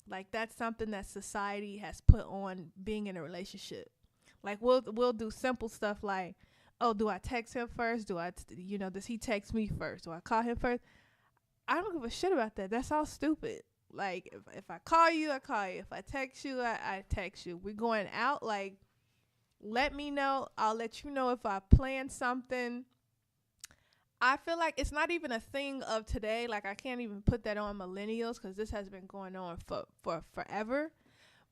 Like, that's something that society has put on being in a relationship. Like, we'll do simple stuff like, oh, do I text him first? Does he text me first? Do I call him first? I don't give a shit about that. That's all stupid. Like if I call you, I call you. If I text you, I text you. We're going out, like, let me know. I'll let you know if I plan something. I feel like it's not even a thing of today. Like, I can't even put that on millennials because this has been going on for forever.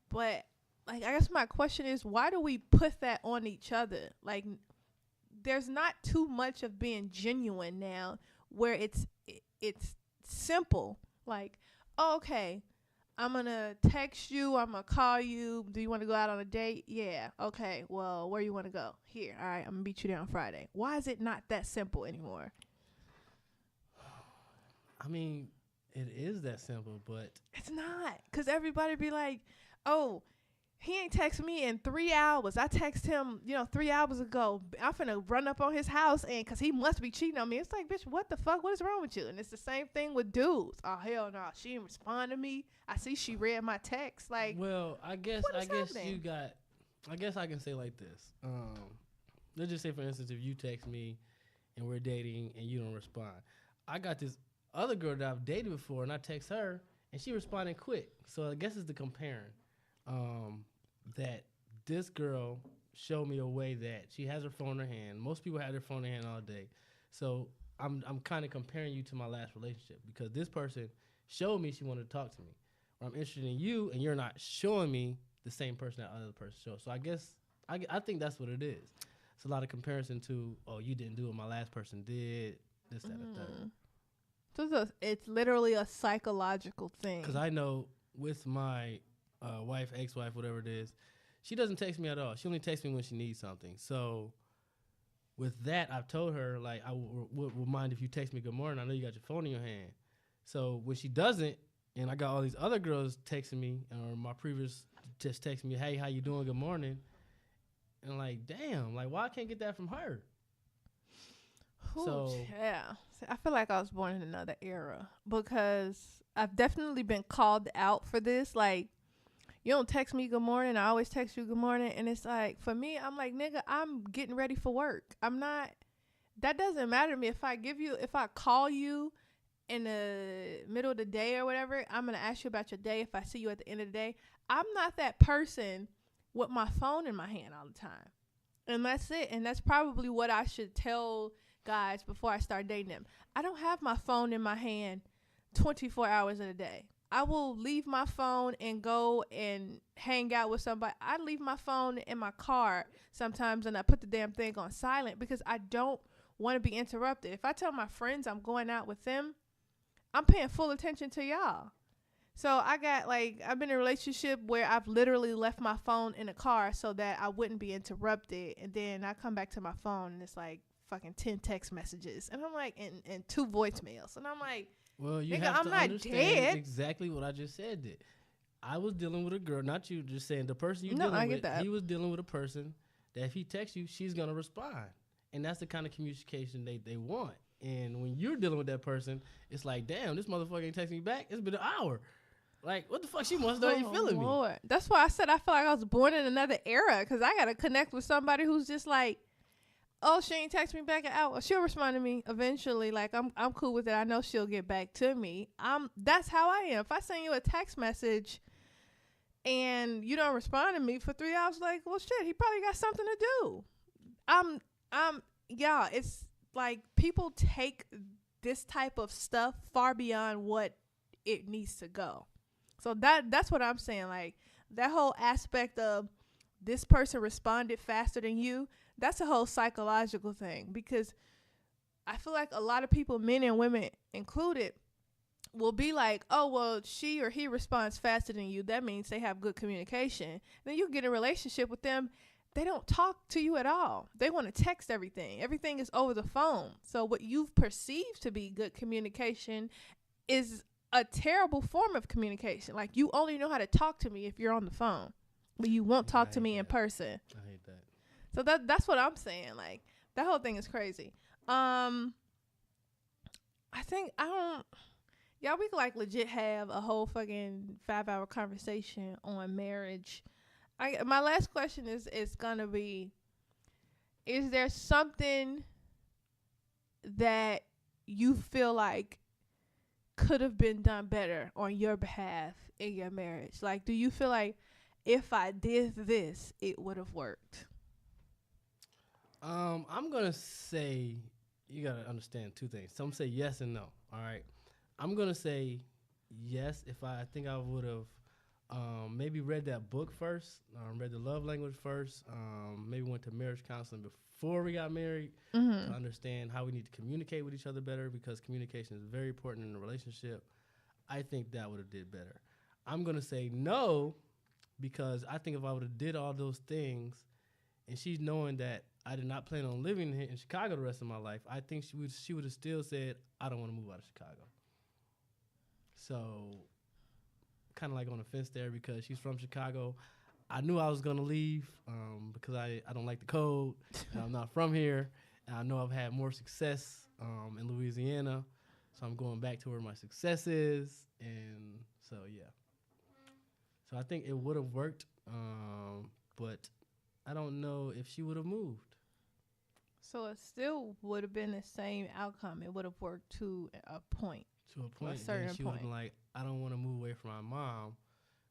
But, like, I guess my question is, why do we put that on each other? Like, there's not too much of being genuine now where it's simple. Like, oh, okay, I'm going to text you. I'm going to call you. Do you want to go out on a date? Yeah. Okay. Well, where you want to go? Here. All right. I'm going to meet you there on Friday. Why is it not that simple anymore? I mean, it is that simple, but It's not. Because everybody be like, oh, he ain't text me in 3 hours. I text him, 3 hours ago. I'm finna run up on his house and because he must be cheating on me. It's like, bitch, what the fuck? What is wrong with you? And it's the same thing with dudes. Oh, hell no. She didn't respond to me. I see she read my text. Like, well, I guess happening? you got. I guess I can say like this. Let's just say, for instance, if you text me and we're dating and you don't respond, I got this other girl that I've dated before and I text her and she responded quick. So I guess it's the comparing. That this girl showed me a way that she has her phone in her hand. Most people have their phone in their hand all day. So I'm kind of comparing you to my last relationship because this person showed me she wanted to talk to me. Or I'm interested in you and you're not showing me the same person that other person showed. So I guess I think that's what it is. It's a lot of comparison to, oh, you didn't do what my last person did, this, that, and third. So it's literally a psychological thing. Because I know with my wife, ex-wife, whatever it is, she doesn't text me at all. She only texts me when she needs something. So with that, I've told her, like, I would mind if you text me good morning. I know you got your phone in your hand. So when she doesn't, and I got all these other girls texting me, or my previous just texting me, hey, how you doing, good morning? And like, damn, like, why I can't get that from her? So yeah, I feel like I was born in another era because I've definitely been called out for this. Like, you don't text me good morning. I always text you good morning. And it's like, for me, I'm like, nigga, I'm getting ready for work. That doesn't matter to me. If I call you in the middle of the day or whatever, I'm going to ask you about your day. If I see you at the end of the day, I'm not that person with my phone in my hand all the time. And that's it. And that's probably what I should tell guys before I start dating them. I don't have my phone in my hand 24 hours of the day. I will leave my phone and go and hang out with somebody. I leave my phone in my car sometimes and I put the damn thing on silent because I don't want to be interrupted. If I tell my friends I'm going out with them, I'm paying full attention to y'all. So I've been in a relationship where I've literally left my phone in the car so that I wouldn't be interrupted. And then I come back to my phone and it's like fucking 10 text messages. And I'm like, and 2 voicemails. And I'm like, well, you nigga, have I'm to not understand dead. exactly what I just said. That I was dealing with a girl, not you, just saying the person you No, dealing I get with. that. He was dealing with a person that if he texts you, she's gonna respond, and that's the kind of communication they want. And when you're dealing with that person, it's like, damn, this motherfucker ain't texting me back. It's been an hour. Like, what the fuck? She must know you feeling me. That's why I said I feel like I was born in another era because I gotta connect with somebody who's just like, oh, she ain't text me back an hour. She'll respond to me eventually. Like, I'm cool with it. I know she'll get back to me. That's how I am. If I send you a text message and you don't respond to me for 3 hours, like, well, shit, he probably got something to do. Yeah, it's like people take this type of stuff far beyond what it needs to go. So that's what I'm saying. Like, that whole aspect of this person responded faster than you, that's a whole psychological thing because I feel like a lot of people, men and women included, will be like, oh, well, she or he responds faster than you. That means they have good communication. Then you get in a relationship with them. They don't talk to you at all. They want to text everything. Everything is over the phone. So what you've perceived to be good communication is a terrible form of communication. Like, you only know how to talk to me if you're on the phone, but you won't talk to me in person. I hate that. So that's what I'm saying. Like, that whole thing is crazy. I think we could like legit have a whole fucking 5-hour conversation on marriage. My last question is gonna be, is there something that you feel like could have been done better on your behalf in your marriage? Like, do you feel like if I did this, it would have worked? I'm gonna say you gotta understand two things. Some say yes and no. All right, I'm gonna say yes if I think I would have maybe read that book first, read the love language first, maybe went to marriage counseling before we got married to understand how we need to communicate with each other better, because communication is very important in a relationship. I think that would have did better. I'm gonna say no because I think if I would have did all those things, and she's knowing that I did not plan on living in Chicago the rest of my life, I think she would have still said, I don't want to move out of Chicago. So kind of like on the fence there, because she's from Chicago. I knew I was going to leave because I don't like the cold, and I'm not from here, and I know I've had more success in Louisiana, so I'm going back to where my success is, and so, yeah. So I think it would have worked, but I don't know if she would have moved. So it still would have been the same outcome. It would have worked to a point. To a point, certain then she would have been point. like, I don't want to move away from my mom,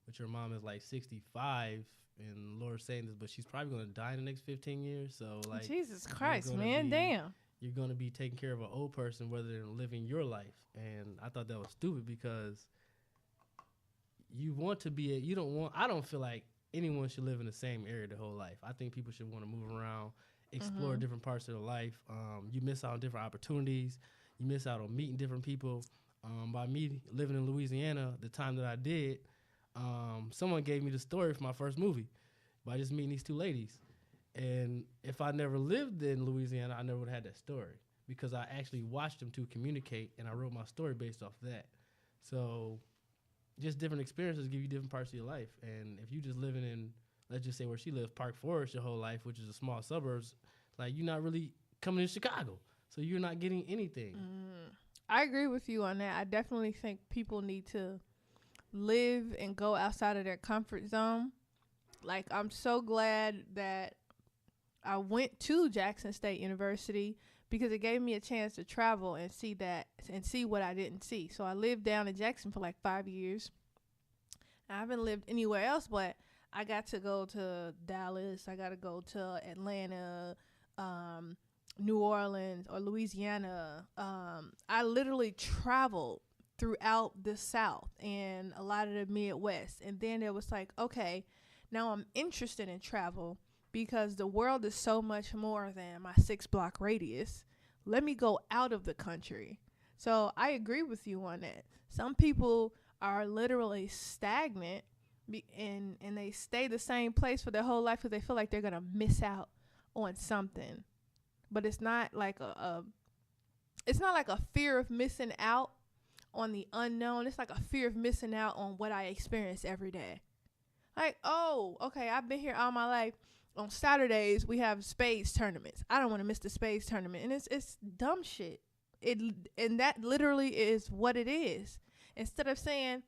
which her mom is like 65, and Laura's saying this, but she's probably going to die in the next 15 years. So, like, Jesus Christ, gonna man, be- damn. you're going to be taking care of an old person rather than living your life. And I thought that was stupid because you want to be, I don't feel like anyone should live in the same area their whole life. I think people should want to move around, explore different parts of their life. You miss out on different opportunities. You miss out on meeting different people. By me living in Louisiana, the time that I did, someone gave me the story for my first movie by just meeting these two ladies. And if I never lived in Louisiana, I never would have had that story because I actually watched them two communicate, and I wrote my story based off that. So just different experiences give you different parts of your life. And if you just living in, let's just say where she lives, Park Forest your whole life, which is a small suburbs, like you're not really coming to Chicago. So you're not getting anything. I agree with you on that. I definitely think people need to live and go outside of their comfort zone. Like, I'm so glad that I went to Jackson State University because it gave me a chance to travel and see that and see what I didn't see. So I lived down in Jackson for like 5 years. I haven't lived anywhere else, but I got to go to Dallas. I got to go to Atlanta, New Orleans, or Louisiana. I literally traveled throughout the South and a lot of the Midwest. And then it was like, okay, now I'm interested in travel because the world is so much more than my 6-block radius. Let me go out of the country. So I agree with you on that. Some people are literally stagnant and they stay the same place for their whole life because they feel like they're going to miss out on something. But it's not like it's not like a fear of missing out on the unknown. It's like a fear of missing out on what I experience every day. Like, oh, okay, I've been here all my life. On Saturdays, we have spades tournaments. I don't want to miss the spades tournament. And it's dumb shit. And that literally is what it is. Instead of saying,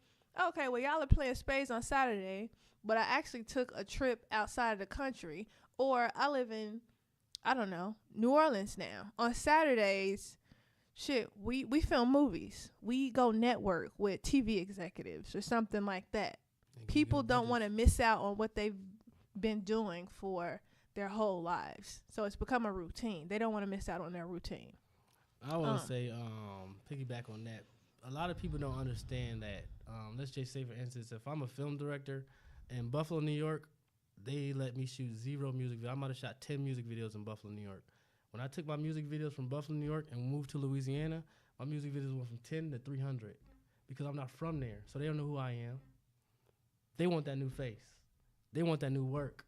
okay, well, y'all are playing spades on Saturday, but I actually took a trip outside of the country. Or I live in, I don't know, New Orleans now. On Saturdays, shit, we film movies. We go network with TV executives or something like that. People don't want to miss out on what they've been doing for their whole lives. So it's become a routine. They don't want to miss out on their routine. I want to say, piggyback on that. A lot of people don't understand that. Let's just say, for instance, if I'm a film director in Buffalo, New York, they let me shoot 0 music videos. I might have shot 10 music videos in Buffalo, New York. When I took my music videos from Buffalo, New York, and moved to Louisiana, my music videos went from 10 to 300 because I'm not from there, so they don't know who I am. They want that new face. They want that new work,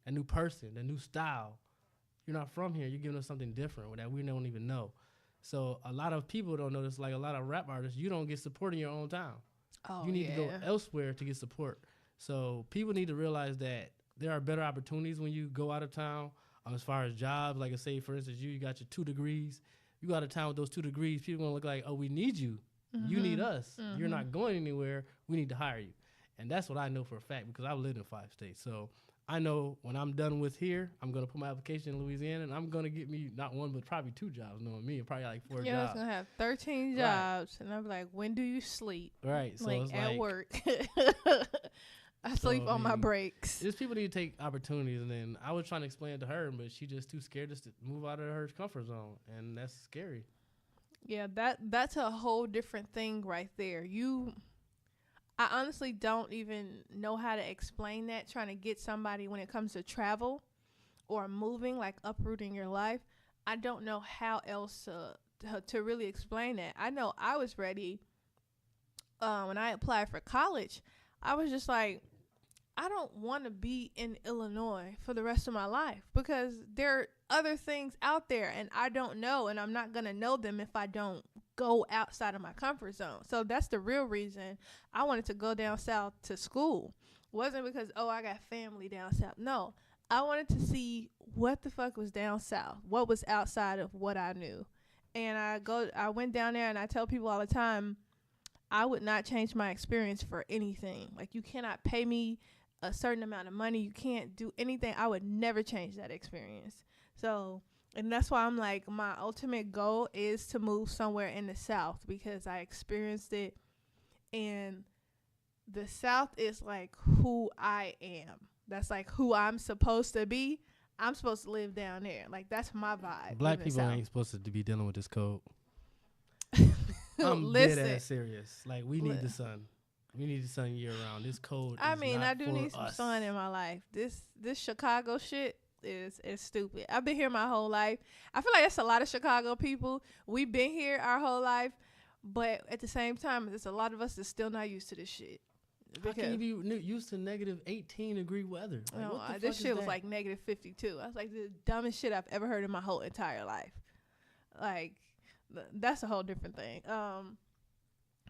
a new person, a new style. You're not from here. You're giving us something different that we don't even know. So a lot of people don't know this. Like a lot of rap artists, you don't get support in your own town. Oh, you need to go elsewhere to get support. So people need to realize that there are better opportunities when you go out of town as far as jobs. Like I say, for instance, you got your 2 degrees. You go out of town with those 2 degrees, people going to look like, oh, we need you. You need us. You're not going anywhere. We need to hire you. And that's what I know for a fact because I've lived in 5 states. So I know when I'm done with here, I'm gonna put my application in Louisiana, and I'm gonna get me not one but probably 2 jobs. Knowing me, probably like 4 Yeah, I was jobs. gonna have 13 Right. jobs, and I'm like, when do you sleep? Right. So Like it's at like work. I sleep I on my mean, breaks. just people need to take opportunities, and then I was trying to explain it to her, but she just too scared to move out of her comfort zone, and that's scary. Yeah, that's a whole different thing right there. I honestly don't even know how to explain that, trying to get somebody when it comes to travel or moving, like uprooting your life. I don't know how else to really explain that. I know I was ready when I applied for college. I was just like, I don't want to be in Illinois for the rest of my life because there are other things out there and I don't know, and I'm not going to know them if I don't go outside of my comfort zone. So that's the real reason I wanted to go down south to school. Wasn't because, oh, I got family down south. No, I wanted to see what the fuck was down south, what was outside of what I knew. And I went down there, and I tell people all the time, I would not change my experience for anything. Like, you cannot pay me a certain amount of money. You can't do anything. I would never change that experience. So, and that's why I'm like, my ultimate goal is to move somewhere in the South because I experienced it. And the South is like who I am. That's like who I'm supposed to be. I'm supposed to live down there. Like, that's my vibe. Black living people South. ain't supposed to be dealing with this code. Listen. Dead ass serious. Like, we need the sun. We need the sun year round. This code. I is mean, not I do for need some us. sun in my life. This Chicago shit is stupid. I've been here my whole life. I feel like that's a lot of Chicago people. We've been here our whole life, but at the same time, there's a lot of us that's still not used to this shit. How can you be used to negative 18-degree weather? Like, No, what the this fuck shit is was that? like negative 52. I was like, the dumbest shit I've ever heard in my whole entire life. Like, that's a whole different thing.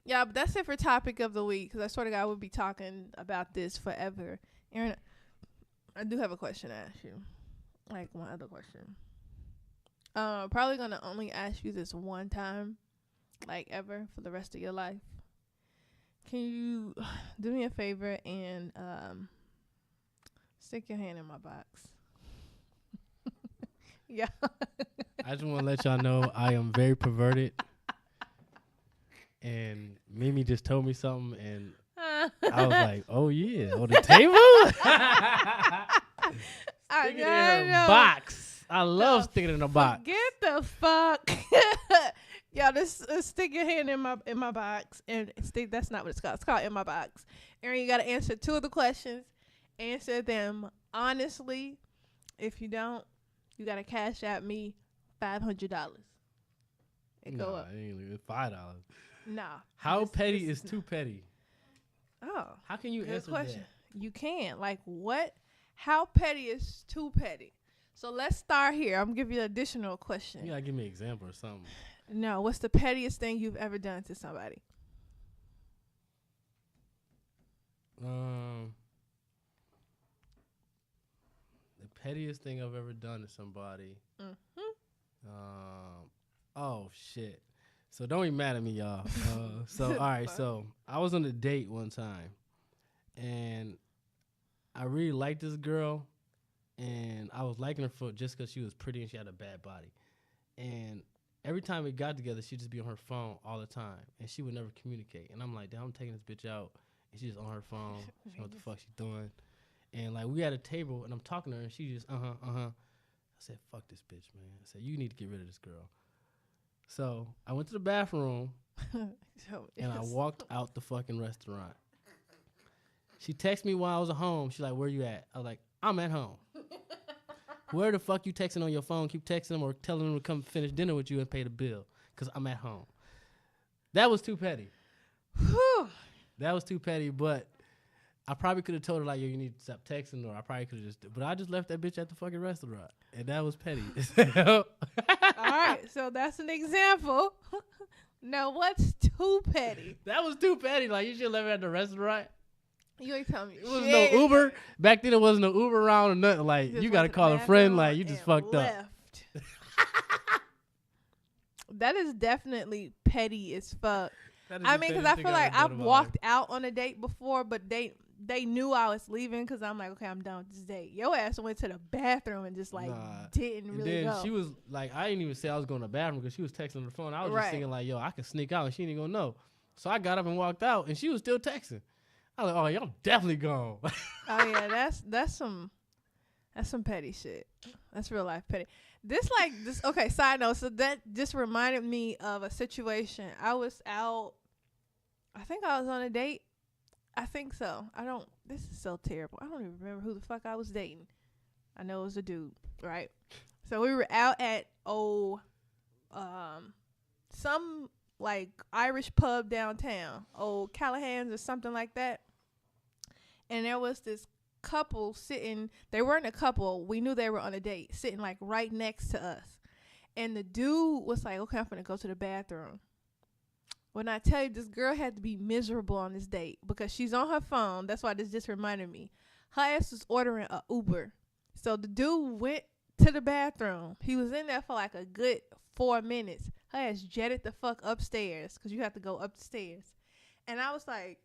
Yeah, but that's it for topic of the week, because I swear to God, we'll be talking about this forever. Aaron, I do have a question to ask you. Like, one other question. Probably going to only ask you this one time, like, ever, for the rest of your life. Can you do me a favor and stick your hand in my box? Yeah. I just want to let y'all know I am very perverted. And Mimi just told me something, and I was like, "Oh yeah, on the table." Stick it in her box. I love sticking it in a box. Get the fuck. Y'all, just stick your hand in my box and stick. That's not what it's called. It's called in my box. Aaron, you got to answer 2 of the questions. Answer them honestly. If you don't, you got to cash out me $500. It go up. It ain't even $5. Nah. How This- petty this- is too petty? Oh, How can you good answer question. that? You can. Like, what? How petty is too petty? So let's start here. I'm gonna give you an additional question. You gotta give me an example or something. No, what's the pettiest thing you've ever done to somebody? The pettiest thing I've ever done to somebody. Oh shit. So don't be mad at me, y'all. So all right. So I was on a date one time, and I really liked this girl, and I was liking her for just because she was pretty and she had a bad body. And every time we got together, she'd just be on her phone all the time, and she would never communicate. And I'm like, damn, I'm taking this bitch out, and she's just on her phone. She don't know what the fuck she's doing. And like, we at a table, and I'm talking to her, and she just I said, fuck this bitch, man. I said, you need to get rid of this girl. So I went to the bathroom, and I walked out the fucking restaurant. She texted me while I was at home. She's like, where you at? I was like, I'm at home. Where the fuck you texting on your phone? Keep texting them or telling them to come finish dinner with you and pay the bill, because I'm at home. That was too petty. Whew. That was too petty, but I probably could have told her, like, yo, you need to stop texting, or I probably could have just, but I just left that bitch at the fucking restaurant, and that was petty. All right, so that's an example. Now, what's too petty? That was too petty. Like, you should have left her at the restaurant. You ain't telling me It was shit. no Uber. Back then, it wasn't no Uber around or nothing. Like, Just you got to went to call the a friend. bathroom Like, you just and fucked up. left. That is definitely petty as fuck. That is I the mean, because pettiest I thing feel like ever done I've in my walked life. out on a date before, but they knew I was leaving because I'm like, okay, I'm done with this date. Your ass went to the bathroom and just like didn't And really then go. she was like, I didn't even say I was going to the bathroom because she was texting on the phone. I was Right. just thinking like, yo, I can sneak out and she ain't gonna know. So I got up and walked out and she was still texting. I was like, oh, y'all definitely gone. Oh yeah, that's some petty shit. That's real life petty. This okay, side note, so that just reminded me of a situation. I was out, I think I was on a date. I think so. This is so terrible. I don't even remember who the fuck I was dating. I know it was a dude, right? So we were out at some like Irish pub downtown, old Callahan's or something like that. And there was this couple sitting. They weren't a couple. We knew they were on a date, sitting like right next to us. And the dude was like, okay, I'm gonna go to the bathroom. When I tell you, this girl had to be miserable on this date because she's on her phone. That's why this just reminded me. Her ass was ordering a Uber. So the dude went to the bathroom. He was in there for like a good 4 minutes. Her ass jetted the fuck upstairs because you have to go up the stairs. And I was like,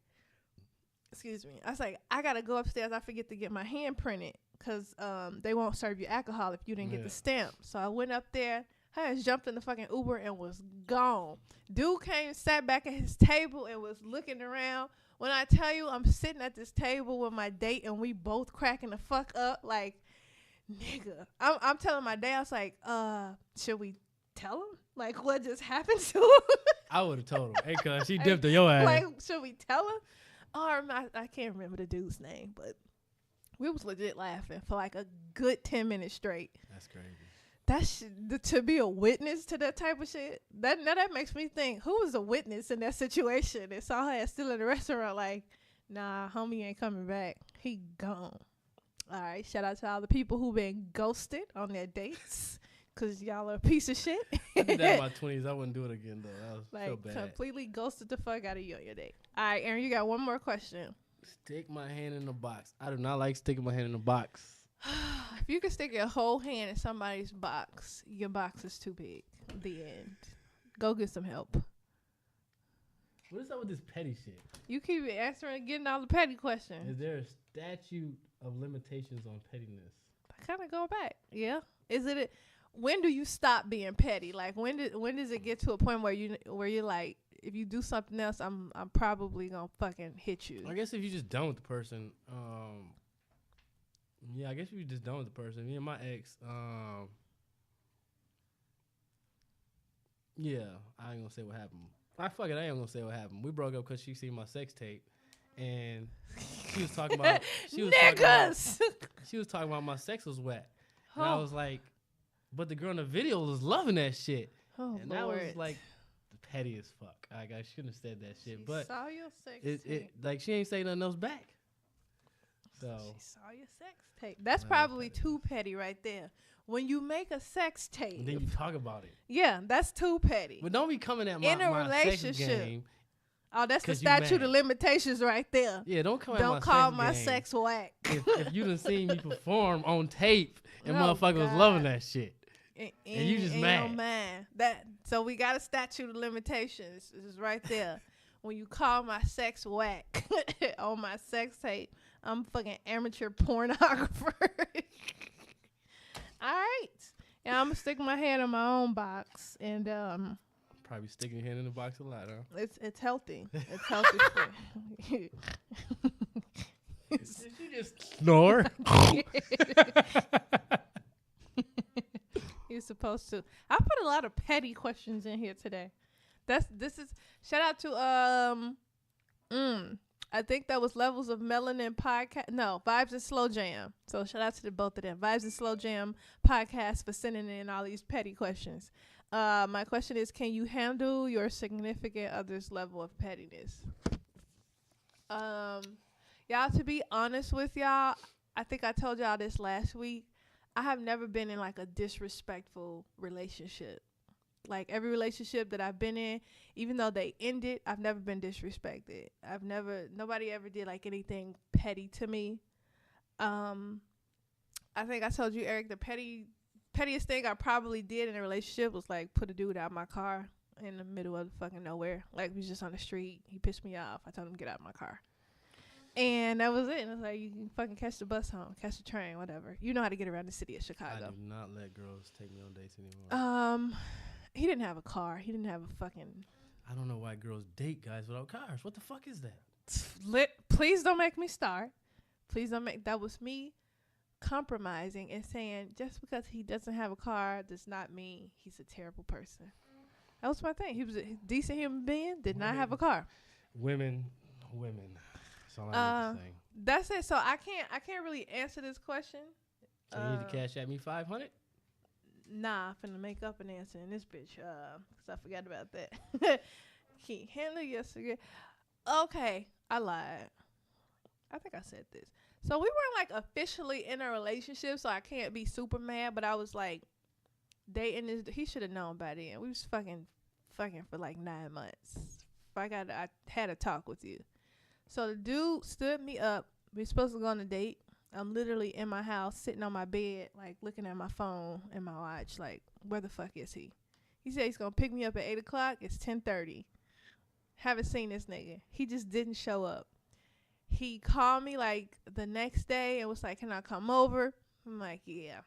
excuse me. I was like, I got to go upstairs. I forget to get my hand printed because they won't serve you alcohol if you didn't get the stamp. So I went up there. Her ass jumped in the fucking Uber and was gone. Dude came, sat back at his table and was looking around. When I tell you I'm sitting at this table with my date and we both cracking the fuck up, like, nigga. I'm telling my dad, I was like, should we tell him? Like, what just happened to him? I would have told him. Hey, cuz she dipped in your ass. Like, should we tell him? Or I can't remember the dude's name, but we was legit laughing for like a good 10 minutes straight. That's crazy. To be a witness to that type of shit, that makes me think, who was a witness in that situation and saw her ass still in the restaurant like, nah, homie ain't coming back. He gone. All right, shout out to all the people who been ghosted on their dates because y'all are a piece of shit. I did that in my 20s. I wouldn't do it again, though. That was so Like, bad. completely ghosted the fuck out of you on your date. All right, Aaron, you got one more question. Stick my hand in the box. I do not like sticking my hand in the box. If you could stick your whole hand in somebody's box, your box is too big. The end. Go get some help. What is up with this petty shit? You keep answering and getting all the petty questions. Is there a statute of limitations on pettiness? I kind of go back. Yeah. Is it? When do you stop being petty? Like when does it get to a point where you're like, if you do something else, I'm probably gonna fucking hit you. I guess if you just done with the person, yeah, I guess if you just done with the person. Me and my ex, yeah, I ain't gonna say what happened. I ain't gonna say what happened. We broke up because she seen my sex tape, and she was talking about Niggas. She was talking about my sex was wet, and I Oh. was like, but the girl in the video was loving that shit, Oh, and Lord. that was like petty as fuck. I shouldn't have said that shit, She but saw your sex it tape. like she ain't say nothing else back. So She saw your sex tape. That's Nah, probably petty. too petty right there. When you make a sex tape, and then you talk about it, yeah, that's too petty. but don't be coming at my, In a my sex relationship, game. Oh, that's the 'cause you statute mad. of limitations right there. Yeah, don't come at my Don't call sex my game. sex whack. If you done seen me perform on tape and Oh, motherfucker was God. loving that shit. And you just in mad. your mind. So we got a statute of limitations. It's right there. When you call my sex whack on my sex tape, I'm fucking amateur pornographer. All right. Yeah, I'm gonna stick my hand in my own box, and Probably sticking your hand in the box a lot, huh? it's healthy. It's healthy for you. Did you just snore? You're supposed to. I put a lot of petty questions in here today. This is shout out to I think that was Levels of Melanin podcast. No, Vibes and Slow Jam. So shout out to the both of them. Vibes and Slow Jam podcast for sending in all these petty questions. My question is, can you handle your significant other's level of pettiness? Y'all, to be honest with y'all, I think I told y'all this last week. I have never been in like a disrespectful relationship. Like every relationship that I've been in, even though they ended, I've never been disrespected. Nobody ever did like anything petty to me. I think I told you, Eric, the pettiest thing I probably did in a relationship was like put a dude out of my car in the middle of fucking nowhere. Like we was just on the street. He pissed me off. I told him to get out of my car. And that was it. And it was like, you can fucking catch the bus home, catch the train, whatever. You know how to get around the city of I Chicago. do not let girls take me on dates anymore. He didn't have a car. He didn't have a fucking... I don't know why girls date guys without cars. What the fuck is that? Please don't make me start. Please don't make... That was me compromising and saying just because he doesn't have a car does not mean he's a terrible person. That was my thing. He was a decent human being, did not have a car. Women. That's all I need to say. That's it. So I can't really answer this question. So you need to cash at me 500. Nah, I'm finna make up an answer in this bitch. Cause I forgot about that. Can't handle yesterday. Okay, I lied. I think I said this. So we weren't like officially in a relationship, so I can't be super mad. But I was like dating this. He should have known by then. We was fucking for like 9 months. I had a talk with you. So the dude stood me up. We supposed to go on a date. I'm literally in my house, sitting on my bed, like looking at my phone and my watch, like, where the fuck is he? He said he's gonna pick me up at 8 o'clock. It's 10:30. Haven't seen this nigga. He just didn't show up. He called me like the next day and was like, "Can I come over?" I'm like, "Yeah."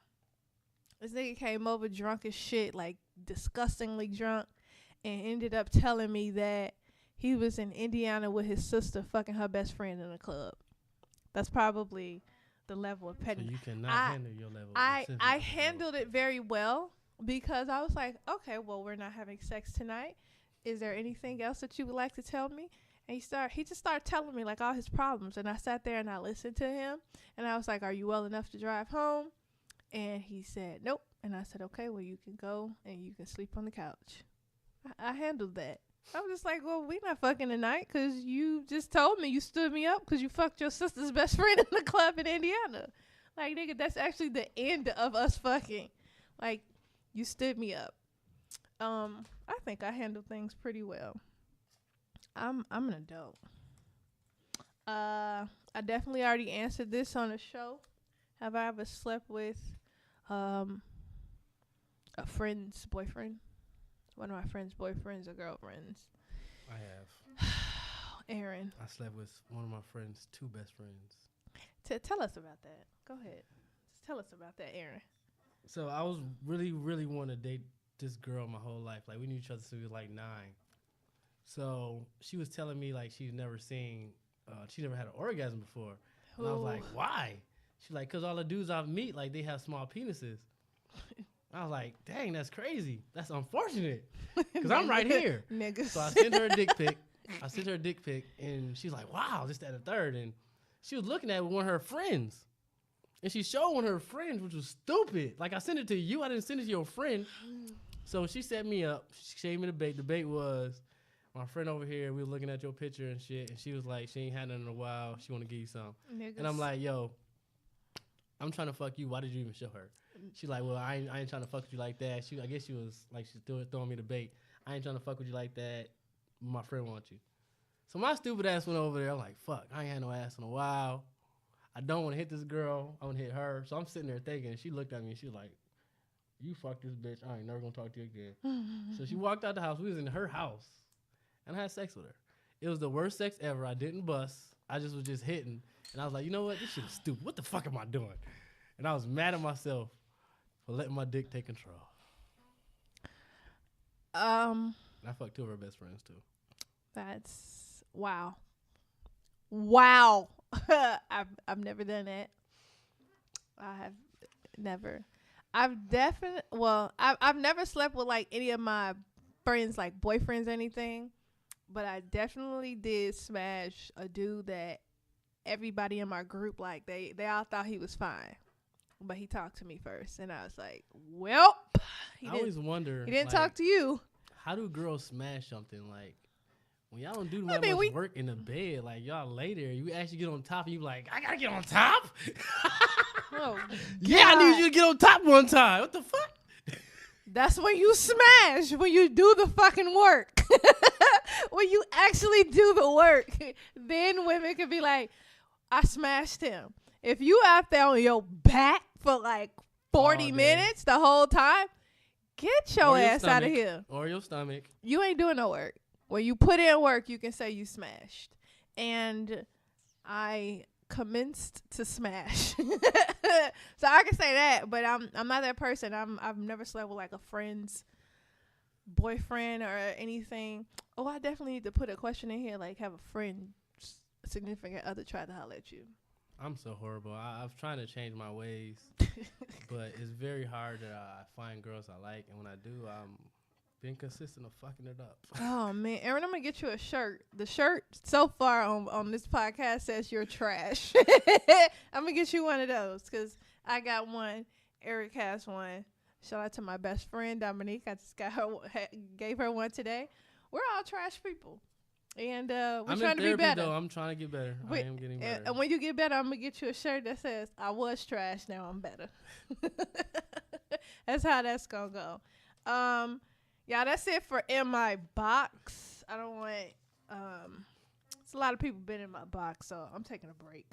This nigga came over drunk as shit, like disgustingly drunk, and ended up telling me that he was in Indiana with his sister fucking her best friend in a club. That's probably the level of So petty. you cannot handle your level. I handled it very well because I was like, okay, well, we're not having sex tonight. Is there anything else that you would like to tell me? And he just started telling me like all his problems, and I sat there and I listened to him, and I was like, are you well enough to drive home? And he said, nope. And I said, okay, well, you can go and you can sleep on the couch. I handled that. I was just like, well, we not fucking tonight because you just told me you stood me up because you fucked your sister's best friend in the club in Indiana. Like, nigga, that's actually the end of us fucking. Like, you stood me up. I think I handled things pretty well. I'm an adult. I definitely already answered this on the show. Have I ever slept with a friend's boyfriend? One of my friend's boyfriends or girlfriends. I have. Aaron. I slept with one of my friend's 2 best friends. Tell us about that. Go ahead. Just tell us about that, Aaron. So I was really wanting to date this girl my whole life. Like, we knew each other since we was like 9. So she was telling me like she never had an orgasm before. And I was like, why? She's like, because all the dudes I've met, like, they have small penises. I was like, dang, that's crazy. That's unfortunate. Because I'm right here. Niggas. So I sent her a dick pic. And she's like, wow, this, that, and the third. And she was looking at it with one of her friends. And she showed one of her friends, which was stupid. Like, I sent it to you. I didn't send it to your friend. So she set me up. She gave me the bait. The bait was, my friend over here, we were looking at your picture and shit. And she was like, she ain't had nothing in a while. She want to give you some. Niggas. And I'm like, yo, I'm trying to fuck you. Why did you even show her? She's like, well, I ain't trying to fuck with you like that. I guess she was like, she's throwing me the bait. I ain't trying to fuck with you like that. My friend wants you. So my stupid ass went over there. I'm like, fuck, I ain't had no ass in a while. I don't want to hit this girl. I want to hit her. So I'm sitting there thinking. She looked at me and she was like, you fuck this bitch. I ain't never going to talk to you again. So she walked out the house. We was in her house. And I had sex with her. It was the worst sex ever. I didn't bust. I was just hitting. And I was like, you know what? This shit is stupid. What the fuck am I doing? And I was mad at myself for letting my dick take control. And I fucked 2 of her best friends too. That's wow. Wow. I've never done that. I have never. I've never slept with like any of my friends, like boyfriends or anything. But I definitely did smash a dude that everybody in my group, like, they all thought he was fine. But he talked to me first. And I was like, well, I always wonder. He didn't like, talk to you. How do girls smash something? Like, when y'all don't do that much work in the bed, like, y'all lay there, you actually get on top and you like, I gotta get on top? Oh, yeah, I need you to get on top one time. What the fuck? That's when you smash, when you do the fucking work. When you actually do the work, then women can be like, I smashed him. If you out there on your back for like 40 minutes the whole time, get your ass out of here. Or your stomach. You ain't doing no work. When you put in work, you can say you smashed. And I commenced to smash. So I can say that, but I'm not that person. I've never slept with like a friend's boyfriend or anything. Oh, I definitely need to put a question in here, like have a friend, significant other try to holler at you. I'm so horrible. I'm trying to change my ways, but it's very hard that I find girls I like, and when I do, I'm being consistent of fucking it up. Oh man, Aaron, I'm gonna get you a shirt. The shirt so far on this podcast says you're trash. I'm gonna get you one of those because I got one. Eric has one. Shout out to my best friend Dominique. I just gave her one today. We're all trash people, and we're I'm trying in to therapy, be better. though. I'm trying to get better. I am getting better. And when you get better, I'm gonna get you a shirt that says "I was trash, now I'm better." That's how that's gonna go. Yeah, that's it for in my box. I don't want. It's a lot of people been in my box, so I'm taking a break.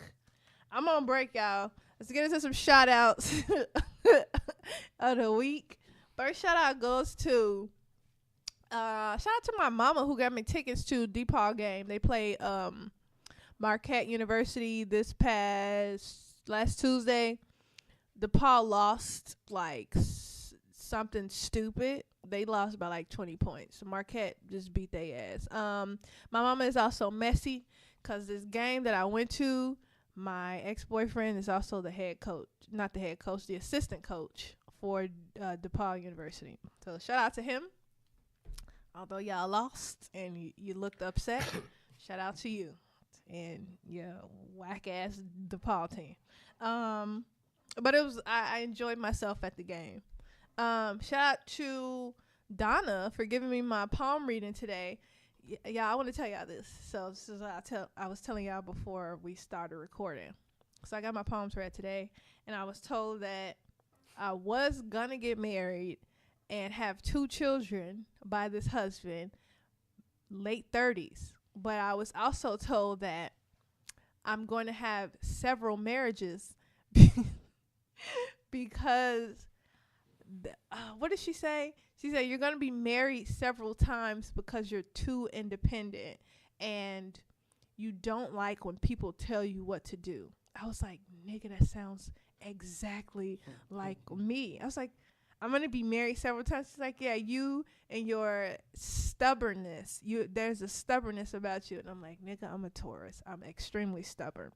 I'm on break, y'all. Let's get into some shout outs of the week. First shout out goes to shout out to my mama who got me tickets to DePaul game. They played Marquette University this last Tuesday. DePaul lost like something stupid. They lost by like 20 points. Marquette just beat their ass. My mama is also messy because this game that I went to, my ex-boyfriend is also the head coach, not the head coach, the assistant coach for DePaul University. So shout out to him. Although y'all lost and you looked upset, shout out to you and your whack-ass DePaul team. But it was I enjoyed myself at the game. Shout out to Donna for giving me my palm reading today. Yeah, I want to tell y'all this. So this is what I was telling y'all before we started recording. So I got my palms read today, and I was told that I was gonna get married and have 2 children by this husband, late 30s. But I was also told that I'm going to have several marriages because what did she say? She said you're going to be married several times because you're too independent and you don't like when people tell you what to do. I was like, nigga, that sounds exactly like me. I was like, I'm going to be married several times. She's like, yeah, you and your stubbornness. There's a stubbornness about you. And I'm like, nigga, I'm a Taurus. I'm extremely stubborn.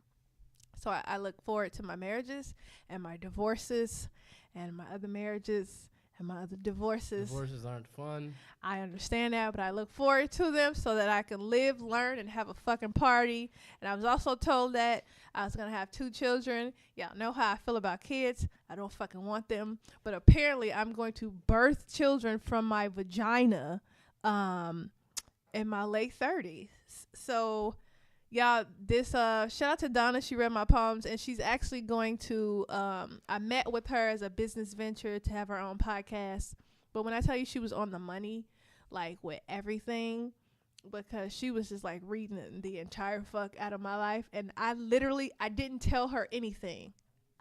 So I look forward to my marriages and my divorces and my other marriages and my other divorces. Divorces aren't fun. I understand that, but I look forward to them so that I can live, learn, and have a fucking party. And I was also told that I was going to have 2 children. Y'all know how I feel about kids. I don't fucking want them. But apparently I'm going to birth children from my vagina in my late 30s. So y'all, this shout out to Donna. She read my palms, and she's actually going to I met with her as a business venture to have her own podcast. But when I tell you she was on the money, like with everything, because she was just like reading the entire fuck out of my life, and I didn't tell her anything.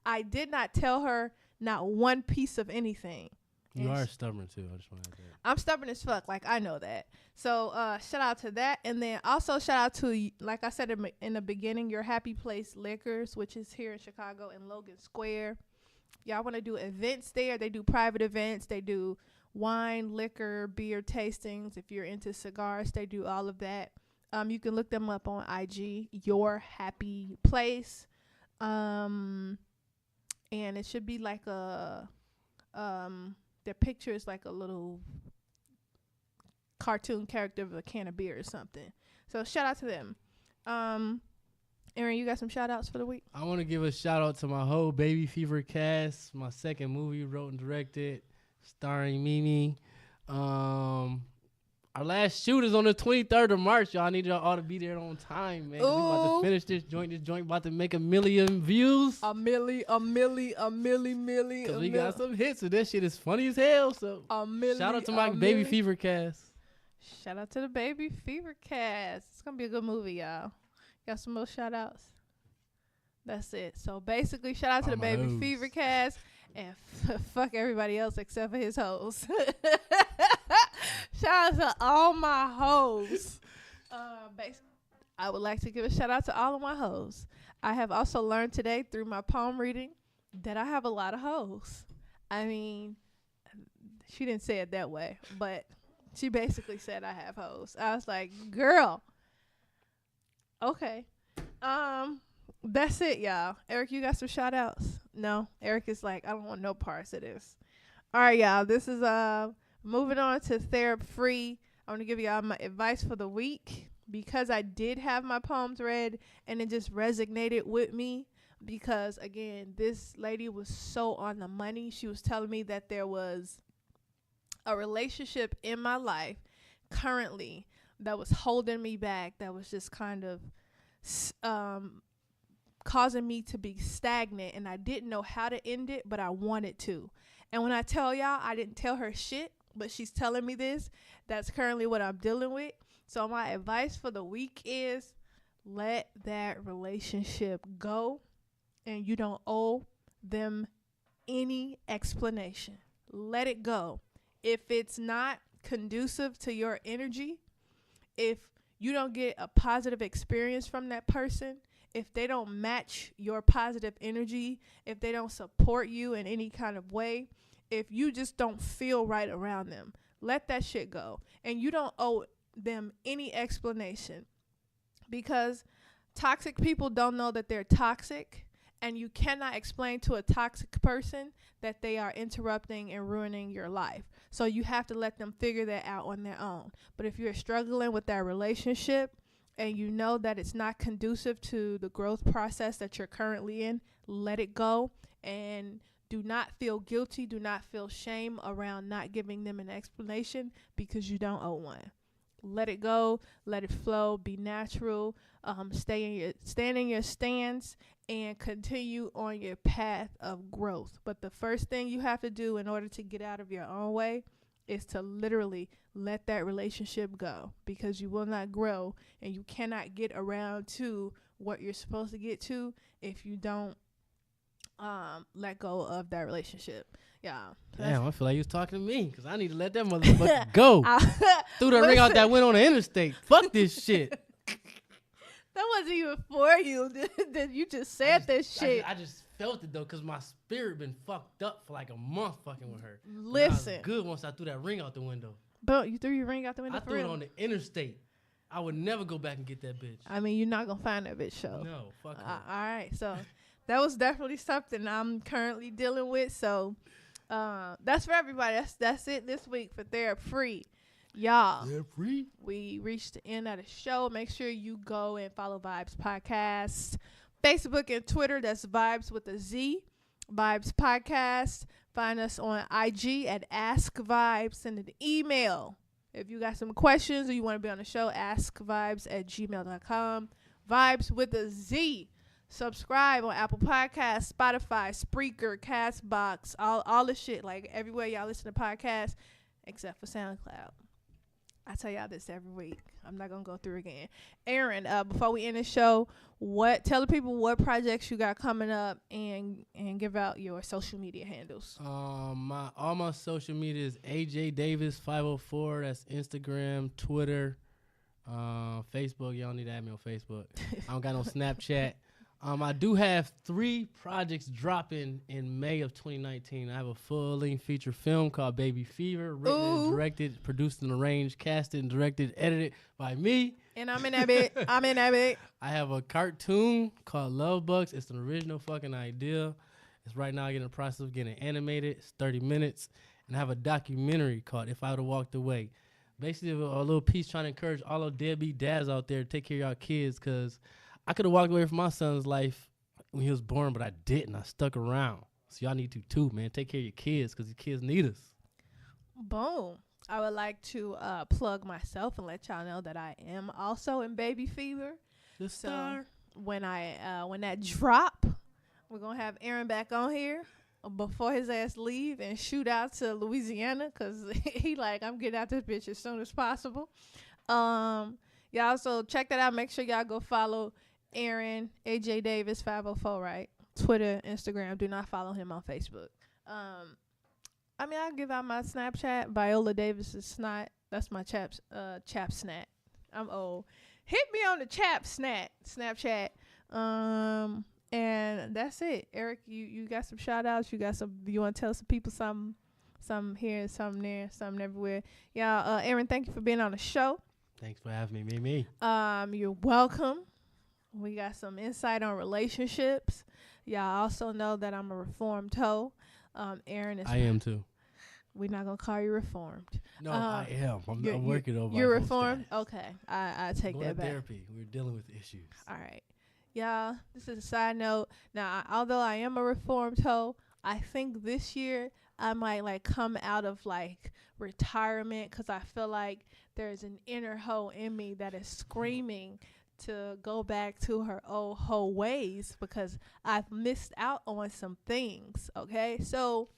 I did not tell her not one piece of anything. You are stubborn too. I just want to add that. I'm stubborn as fuck. Like, I know that. So shout out to that. And then also shout out to, like I said in the beginning, Your Happy Place Liquors, which is here in Chicago in Logan Square. Y'all want to do events there. They do private events. They do wine, liquor, beer tastings. If you're into cigars, they do all of that. You can look them up on IG, Your Happy Place. And it should be like a their picture is like a little cartoon character of a can of beer or something. So shout out to them. Aaron, you got some shout outs for the week? I want to give a shout out to my whole Baby Fever cast. My second movie, wrote and directed, starring Mimi. Our last shoot is on the 23rd of March. Y'all, I need y'all all to be there on time, man. We about to finish this joint. This joint about to make 1 million views. A milli. Because we got some hits, so that shit is funny as hell. So shout out to my Baby Fever cast. Shout out to the Baby Fever cast. It's going to be a good movie, y'all. Got some more shout outs? That's it. So basically, shout out to the Baby Fever cast and fuck everybody else except for his hoes. Shout out to all my hoes. I would like to give a shout out to all of my hoes. I have also learned today through my poem reading that I have a lot of hoes. I mean, she didn't say it that way, but she basically said I have hoes. I was like, girl, okay. That's it, y'all. Eric, you got some shout outs? No. Eric is like, I don't want no parts of this. All right, y'all. This is moving on to Therapy Free. I want to give y'all my advice for the week because I did have my poems read and it just resonated with me because, again, this lady was so on the money. She was telling me that there was a relationship in my life currently that was holding me back, that was just kind of causing me to be stagnant, and I didn't know how to end it, but I wanted to. And when I tell y'all, I didn't tell her shit, but she's telling me this. That's currently what I'm dealing with. So my advice for the week is let that relationship go, and you don't owe them any explanation. Let it go. If it's not conducive to your energy, if you don't get a positive experience from that person, if they don't match your positive energy, if they don't support you in any kind of way, if you just don't feel right around them, let that shit go. And you don't owe them any explanation because toxic people don't know that they're toxic, and you cannot explain to a toxic person that they are interrupting and ruining your life. So you have to let them figure that out on their own. But if you're struggling with that relationship, and you know that it's not conducive to the growth process that you're currently in, let it go. And do not feel guilty. Do not feel shame around not giving them an explanation because you don't owe one. Let it go. Let it flow. Be natural. Stand in your stance and continue on your path of growth. But the first thing you have to do in order to get out of your own way is to literally let that relationship go, because you will not grow and you cannot get around to what you're supposed to get to if you don't let go of that relationship. Yeah. Damn, I feel like you was talking to me because I need to let that motherfucker go. Threw the ring out that window on the interstate. Fuck this shit. That wasn't even for you. That you just said this shit. I just felt it though, because my spirit been fucked up for like a month fucking with her. Listen. I was good once I threw that ring out the window. But you threw your ring out the window I for threw real? it on the interstate. I would never go back and get that bitch. I mean, you're not going to find that bitch, so. No, fuck her. All right, so that was definitely something I'm currently dealing with. So that's for everybody. That's it this week for Therapy Free. Y'all, Free. we reached the end of the show. Make sure you go and follow Vibes Podcast. Facebook and Twitter, that's Vibes with a Z. Vibes Podcast. Find us on IG at Ask Vibes. Send an email. If you got some questions or you want to be on the show, askvibes@gmail.com. Vibes with a Z. Subscribe on Apple Podcasts, Spotify, Spreaker, Castbox, all the shit. Like everywhere y'all listen to podcasts, except for SoundCloud. I tell y'all this every week. I'm not gonna go through again. Aaron, before we end the show, tell the people what projects you got coming up and give out your social media handles. All my social media is AJ Davis 504. That's Instagram, Twitter, Facebook. Y'all need to add me on Facebook. I don't got no Snapchat. I do have 3 projects dropping in May of 2019. I have a full-length feature film called Baby Fever, written and directed, produced and arranged, casted and directed, edited by me. And I'm in that bit. I have a cartoon called Love Bugs. It's an original fucking idea. It's right now in the process of getting animated. It's 30 minutes. And I have a documentary called If I Would've Walked Away. Basically, a little piece trying to encourage all those deadbeat dads out there to take care of y'all kids, because I could have walked away from my son's life when he was born, but I didn't. I stuck around. So y'all need to too, man. Take care of your kids, because your kids need us. Boom. I would like to plug myself and let y'all know that I am also in Baby Fever. The star. When that drop, we're going to have Aaron back on here before his ass leave and shoot out to Louisiana, because he like, I'm getting out this bitch as soon as possible. Y'all, so check that out. Make sure y'all go follow Aaron, AJ Davis 504, right? Twitter, Instagram. Do not follow him on Facebook. I mean, I'll give out my Snapchat, Viola Davis is snot. That's my chap snap. I'm old. hit me on the Snapchat. And that's it. Eric, you got some shout outs. You want to tell some people something here, something there, something everywhere. Y'all, Aaron, thank you for being on the show. Thanks for having me, Mimi. You're welcome. We got some insight on relationships. Y'all also know that I'm a reformed hoe. Aaron is. I am too. We're not gonna call you reformed. No, I am. I'm working over. You're reformed. Okay, I take Going that to back. therapy. We're dealing with issues. All right, y'all. This is a side note. Now, although I am a reformed hoe, I think this year I might like come out of like retirement because I feel like there's an inner hoe in me that is screaming to go back to her old hoe ways because I've missed out on some things. Okay, so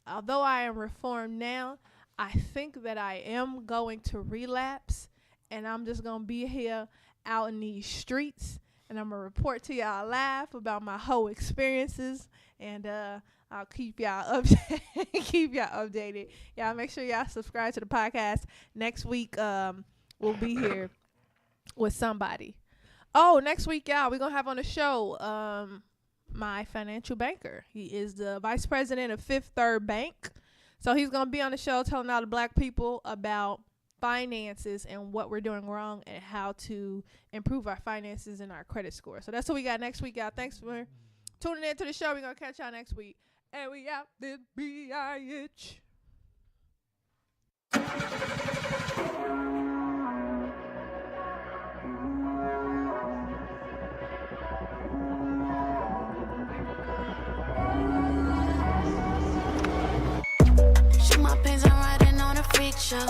although I am reformed now, I think that I am going to relapse, and I'm just gonna be here out in these streets, and I'm gonna report to y'all live about my hoe experiences, and I'll keep y'all updated. Y'all make sure y'all subscribe to the podcast. Next week, we'll be here with somebody. Oh, next week, y'all, we're going to have on the show my financial banker. He is the vice president of Fifth Third Bank. So he's going to be on the show telling all the black people about finances and what we're doing wrong and how to improve our finances and our credit score. So that's what we got next week, y'all. Thanks for tuning in to the show. We're going to catch y'all next week. And we out this BIH. Shoot my pins, I'm riding on a freak show.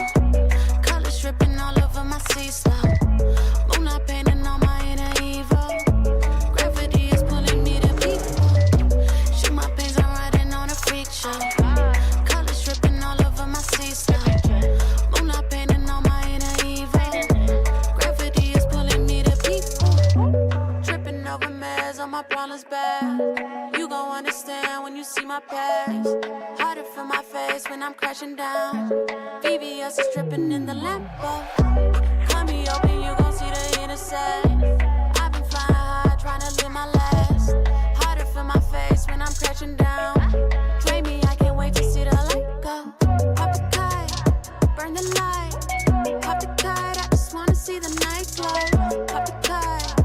Colors dripping all over my C-slow. Moonlight painting on my inner evil. Gravity is pulling me to people. Shoot my pins, I'm riding on a freak show. Colors dripping all over my C-slow. Moonlight painting on my inner evil. Gravity is pulling me to people. Tripping over meds on my problems bad. You gon' understand when you see my past. Harder for my face when I'm crashing down. VVS is dripping in the Lambo. Cut me open, you gon' see the inner side. I've been flying high, trying to live my last. Harder for my face when I'm crashing down. Drain me, I can't wait to see the light go. Pop the kite, burn the light. Pop the kite, I just wanna see the night glow. Pop the kite,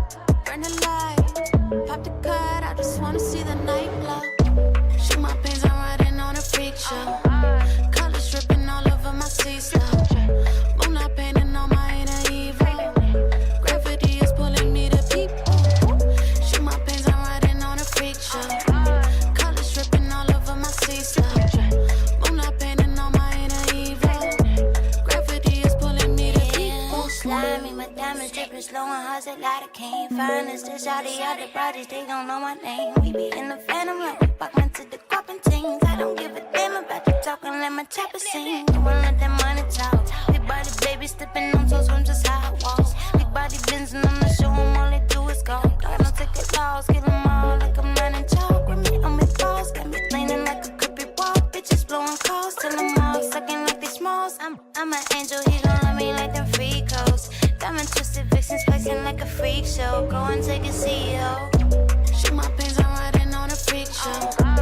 burn the light. Pop the kite, I just wanna see the night glow. Shoot my pins, I'm riding on a freak show. Colors dripping all over my C-slow. Moonlight painting on my inner evil. Gravity is pulling me to people. Shoot my pins, I'm riding on a freak show. Colors dripping all over my C-slow. Moonlight painting on my inner evil. Gravity is pulling me to people. Slimy, my diamonds dripping slow and hot, a lot I can't find. It's the shawty out the projects, they don't know my name. We be in the phantom like we walking to the copping things. I don't give a damn about you talking, let my chopper sing. You wanna let that money talk. Big body baby stepping on toes from just high walls. Big body benzing on the show, and all they do is go. I don't take a loss, kill them all like I'm not in chalk. With me on my balls, got me leaning like a creepy wall. Bitches blowing calls, till them all sucking like they smalls. I'm an angel, he gon' love me like them free codes. Diamond twisted vixens spicing like a freak show. Go and take a CEO. Shoot my pins, I'm riding on a freak show.